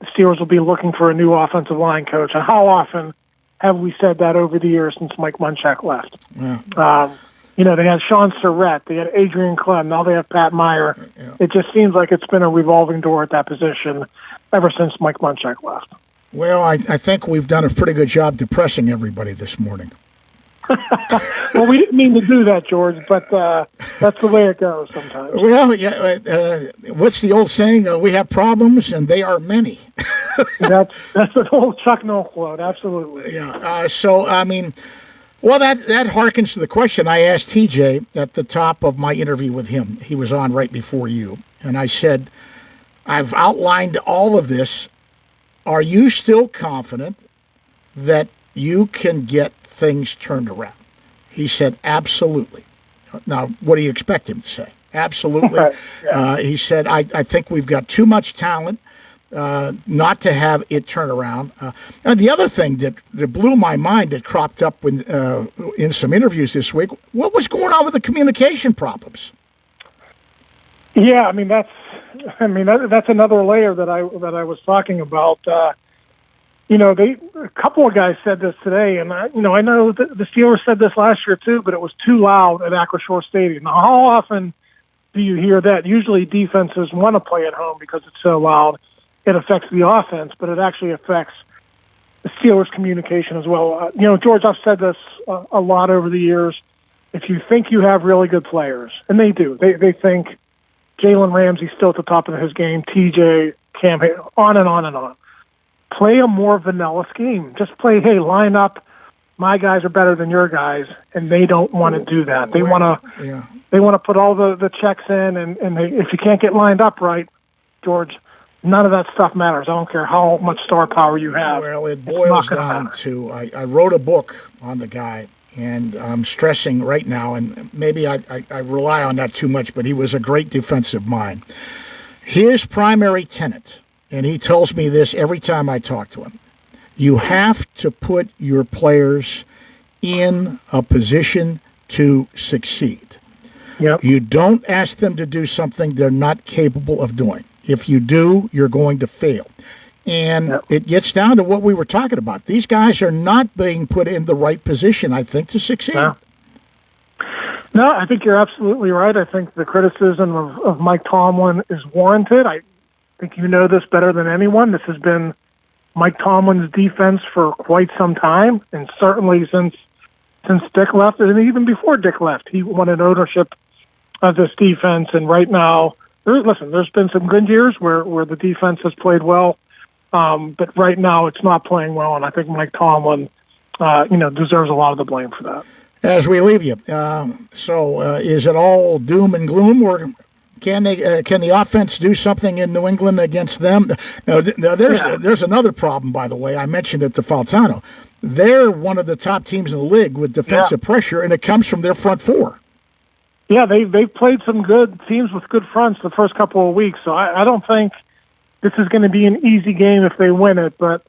the Steelers will be looking for a new offensive line coach. And how often have we said that over the years since Mike Munchak left? Yeah. They had Sean Surratt, they had Adrian Clem, now they have Pat Meyer. Yeah. It just seems like it's been a revolving door at that position ever since Mike Munchak left. Well, I think we've done a pretty good job depressing everybody this morning. Well, we didn't mean to do that, George, but that's the way it goes sometimes. Well, yeah. What's the old saying? We have problems, and they are many. That's an old Chuck Noll quote. Absolutely. Yeah. Well, that harkens to the question I asked TJ at the top of my interview with him. He was on right before you, and I said, "I've outlined all of this. Are you still confident that you can get things turned around?" He said, "Absolutely." Now, what do you expect him to say? Absolutely. Yeah. He said, I think we've got too much talent not to have it turn around. And the other thing that blew my mind that cropped up in some interviews this week, what was going on with the communication problems? Yeah, that's another layer that I was talking about. A couple of guys said this today, and I know the Steelers said this last year too, but it was too loud at Acrisure Stadium. Now, how often do you hear that? Usually defenses want to play at home because it's so loud. It affects the offense, but it actually affects the Steelers' communication as well. George, I've said this a lot over the years. If you think you have really good players, and they do, they think Jalen Ramsey's still at the top of his game, TJ, Cam, on and on and on. Play a more vanilla scheme. Just play, hey, line up. My guys are better than your guys, and they don't want to do that. They want to put all the checks in, and if you can't get lined up right, George, none of that stuff matters. I don't care how much star power you have. Well, it boils down to I wrote a book on the guy, and I'm stressing right now, and maybe I rely on that too much, but he was a great defensive mind. His primary tenet, and he tells me this every time I talk to him, you have to put your players in a position to succeed. Yep. You don't ask them to do something they're not capable of doing. If you do, you're going to fail. And It gets down to what we were talking about. These guys are not being put in the right position, I think, to succeed. No, I think you're absolutely right. I think the criticism of Mike Tomlin is warranted. I think you know this better than anyone. This has been Mike Tomlin's defense for quite some time, and certainly since Dick left, and even before Dick left, he wanted ownership of this defense. And right now, there's been some good years where the defense has played well, but right now it's not playing well, and I think Mike Tomlin, deserves a lot of the blame for that. As we leave you, is it all doom and gloom, or can the offense do something in New England against them? Now, there's another problem, by the way. I mentioned it to Faltano. They're one of the top teams in the league with defensive pressure, and it comes from their front four. Yeah, they've played some good teams with good fronts the first couple of weeks, so I don't think this is going to be an easy game if they win it. But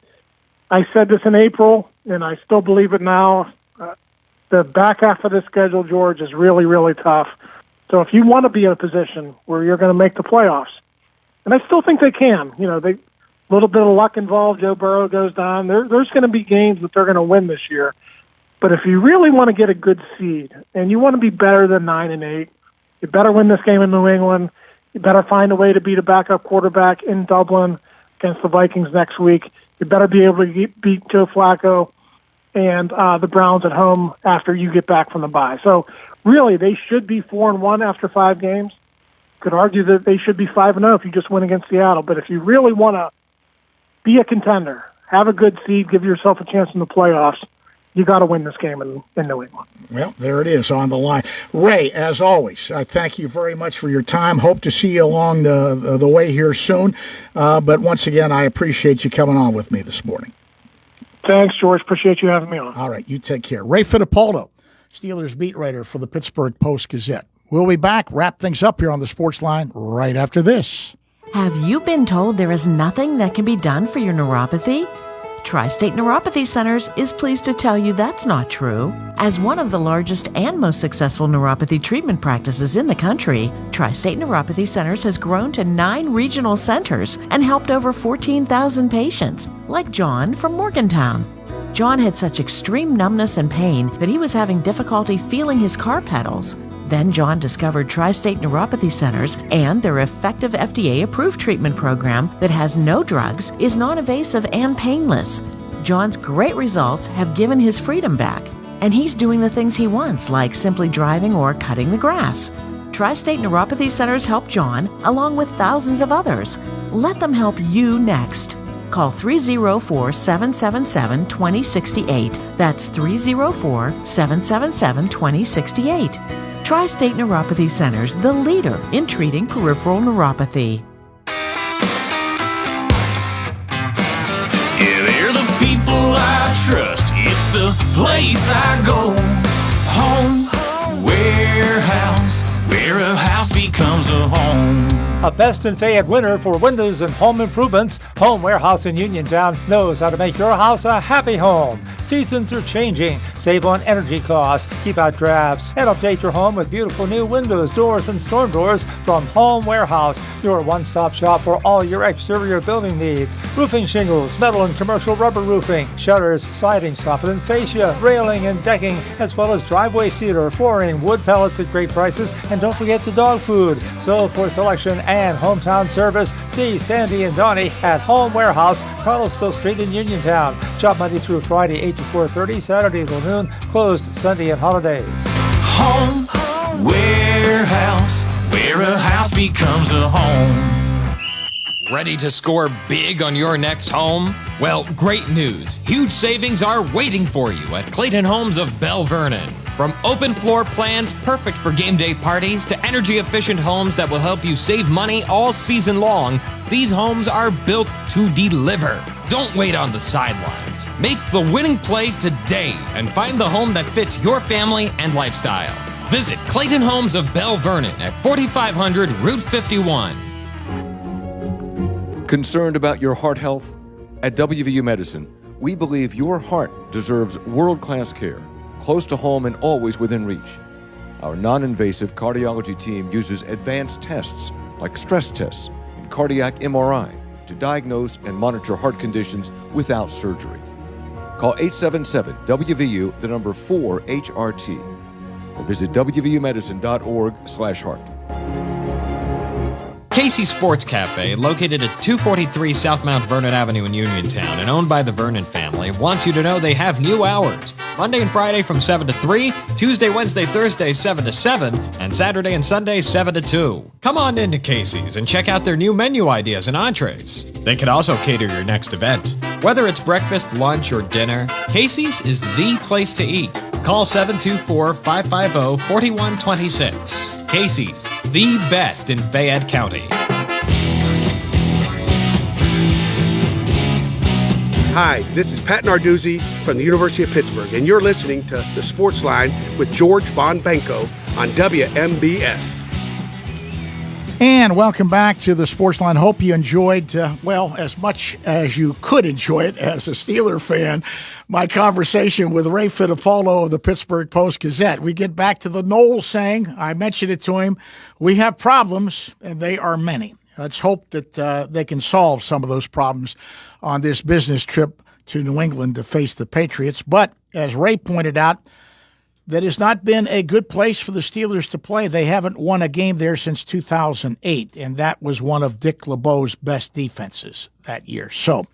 I said this in April, and I still believe it now. The back half of the schedule, George, is really, really tough. So if you want to be in a position where you're going to make the playoffs, and I still think they can, a little bit of luck involved. Joe Burrow goes down. There's going to be games that they're going to win this year. But if you really want to get a good seed and you want to be better than 9-8, you better win this game in New England. You better find a way to beat a backup quarterback in Dublin against the Vikings next week. You better be able to beat Joe Flacco and the Browns at home after you get back from the bye. So really, they should be 4-1 after 5 games. Could argue that they should be 5-0 if you just win against Seattle. But if you really want to be a contender, have a good seed, give yourself a chance in the playoffs, you got to win this game in New England. Well, there it is on the line. Ray, as always, I thank you very much for your time. Hope to see you along the way here soon. But once again, I appreciate you coming on with me this morning. Thanks, George. Appreciate you having me on. All right, you take care. Ray Fittipaldo, Steelers beat writer for the Pittsburgh Post-Gazette. We'll be back, wrap things up here on the Sports Line right after this. Have you been told there is nothing that can be done for your neuropathy? Tri-State Neuropathy Centers is pleased to tell you that's not true. As one of the largest and most successful neuropathy treatment practices in the country, Tri-State Neuropathy Centers has grown to 9 regional centers and helped over 14,000 patients, like John from Morgantown. John had such extreme numbness and pain that he was having difficulty feeling his car pedals. Then John discovered Tri-State Neuropathy Centers and their effective FDA-approved treatment program that has no drugs, is non-invasive and painless. John's great results have given his freedom back, and he's doing the things he wants, like simply driving or cutting the grass. Tri-State Neuropathy Centers help John, along with thousands of others. Let them help you next. Call 304-777-2068. That's 304-777-2068. Tri-State Neuropathy Centers, the leader in treating peripheral neuropathy. Yeah, they're the people I trust. It's the place I go. Home Warehouse, where a house becomes a home. A Best in Fayette winner for windows and home improvements, Home Warehouse in Uniontown knows how to make your house a happy home. Seasons are changing. Save on energy costs, keep out drafts, and update your home with beautiful new windows, doors, and storm doors from Home Warehouse, your one-stop shop for all your exterior building needs. Roofing shingles, metal and commercial rubber roofing, shutters, siding, soffit and fascia, railing and decking, as well as driveway cedar, flooring, wood pellets at great prices, and don't forget the dog food. So for selection and hometown service, see Sandy and Donnie at Home Warehouse, Carlsville Street in Uniontown. Shop Monday through Friday, 8 to 4:30, Saturday till noon, closed Sunday and holidays. Home Warehouse, where a house becomes a home. Ready to score big on your next home? Well, great news. Huge savings are waiting for you at Clayton Homes of Bell Vernon. From open floor plans perfect for game day parties to energy-efficient homes that will help you save money all season long, these homes are built to deliver. Don't wait on the sidelines. Make the winning play today and find the home that fits your family and lifestyle. Visit Clayton Homes of Bell Vernon at 4500 Route 51. Concerned about your heart health? At WVU Medicine, we believe your heart deserves world-class care, close to home and always within reach. Our non-invasive cardiology team uses advanced tests like stress tests and cardiac MRI to diagnose and monitor heart conditions without surgery. Call 877-WVU, the number 4HRT, or visit wvumedicine.org/heart. Casey's Sports Cafe, located at 243 South Mount Vernon Avenue in Uniontown and owned by the Vernon family, wants you to know they have new hours. Monday and Friday from 7 to 3, Tuesday, Wednesday, Thursday 7 to 7, and Saturday and Sunday 7 to 2. Come on into Casey's and check out their new menu ideas and entrees. They can also cater your next event. Whether it's breakfast, lunch, or dinner, Casey's is the place to eat. Call 724-550-4126. Casey's, the best in Fayette County. Hi, this is Pat Narduzzi from the University of Pittsburgh, and you're listening to The Sportsline with George Von Benko on WMBS. And welcome back to the Sportsline. Hope you enjoyed, as much as you could enjoy it as a Steeler fan, my conversation with Ray Fittipaldo of the Pittsburgh Post-Gazette. We get back to the Noel saying, I mentioned it to him, we have problems, and they are many. Let's hope that they can solve some of those problems on this business trip to New England to face the Patriots. But as Ray pointed out, that has not been a good place for the Steelers to play. They haven't won a game there since 2008, and that was one of Dick LeBeau's best defenses that year. So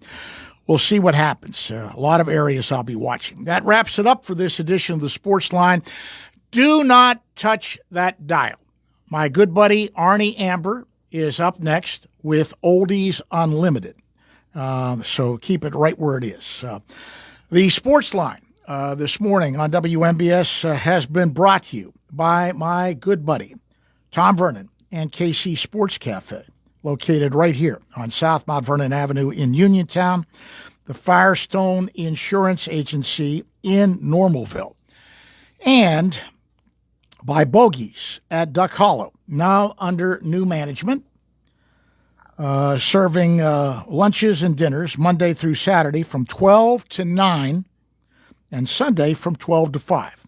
we'll see what happens. A lot of areas I'll be watching. That wraps it up for this edition of the Sports Line. Do not touch that dial. My good buddy Arnie Amber is up next with Oldies Unlimited. So keep it right where it is. The Sports Line this morning on WMBS has been brought to you by my good buddy, Tom Vernon and KC Sports Cafe, located right here on South Mount Vernon Avenue in Uniontown, the Firestone Insurance Agency in Normalville, and by Bogies at Duck Hollow, now under new management. serving lunches and dinners Monday through Saturday from 12 to 9 and Sunday from 12 to 5.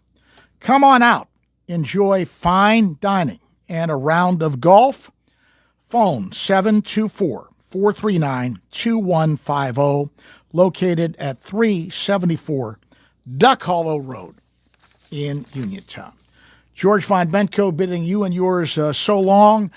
Come on out. Enjoy fine dining and a round of golf. Phone 724-439-2150, located at 374 Duck Hollow Road in Uniontown. George Von Benko bidding you and yours so long.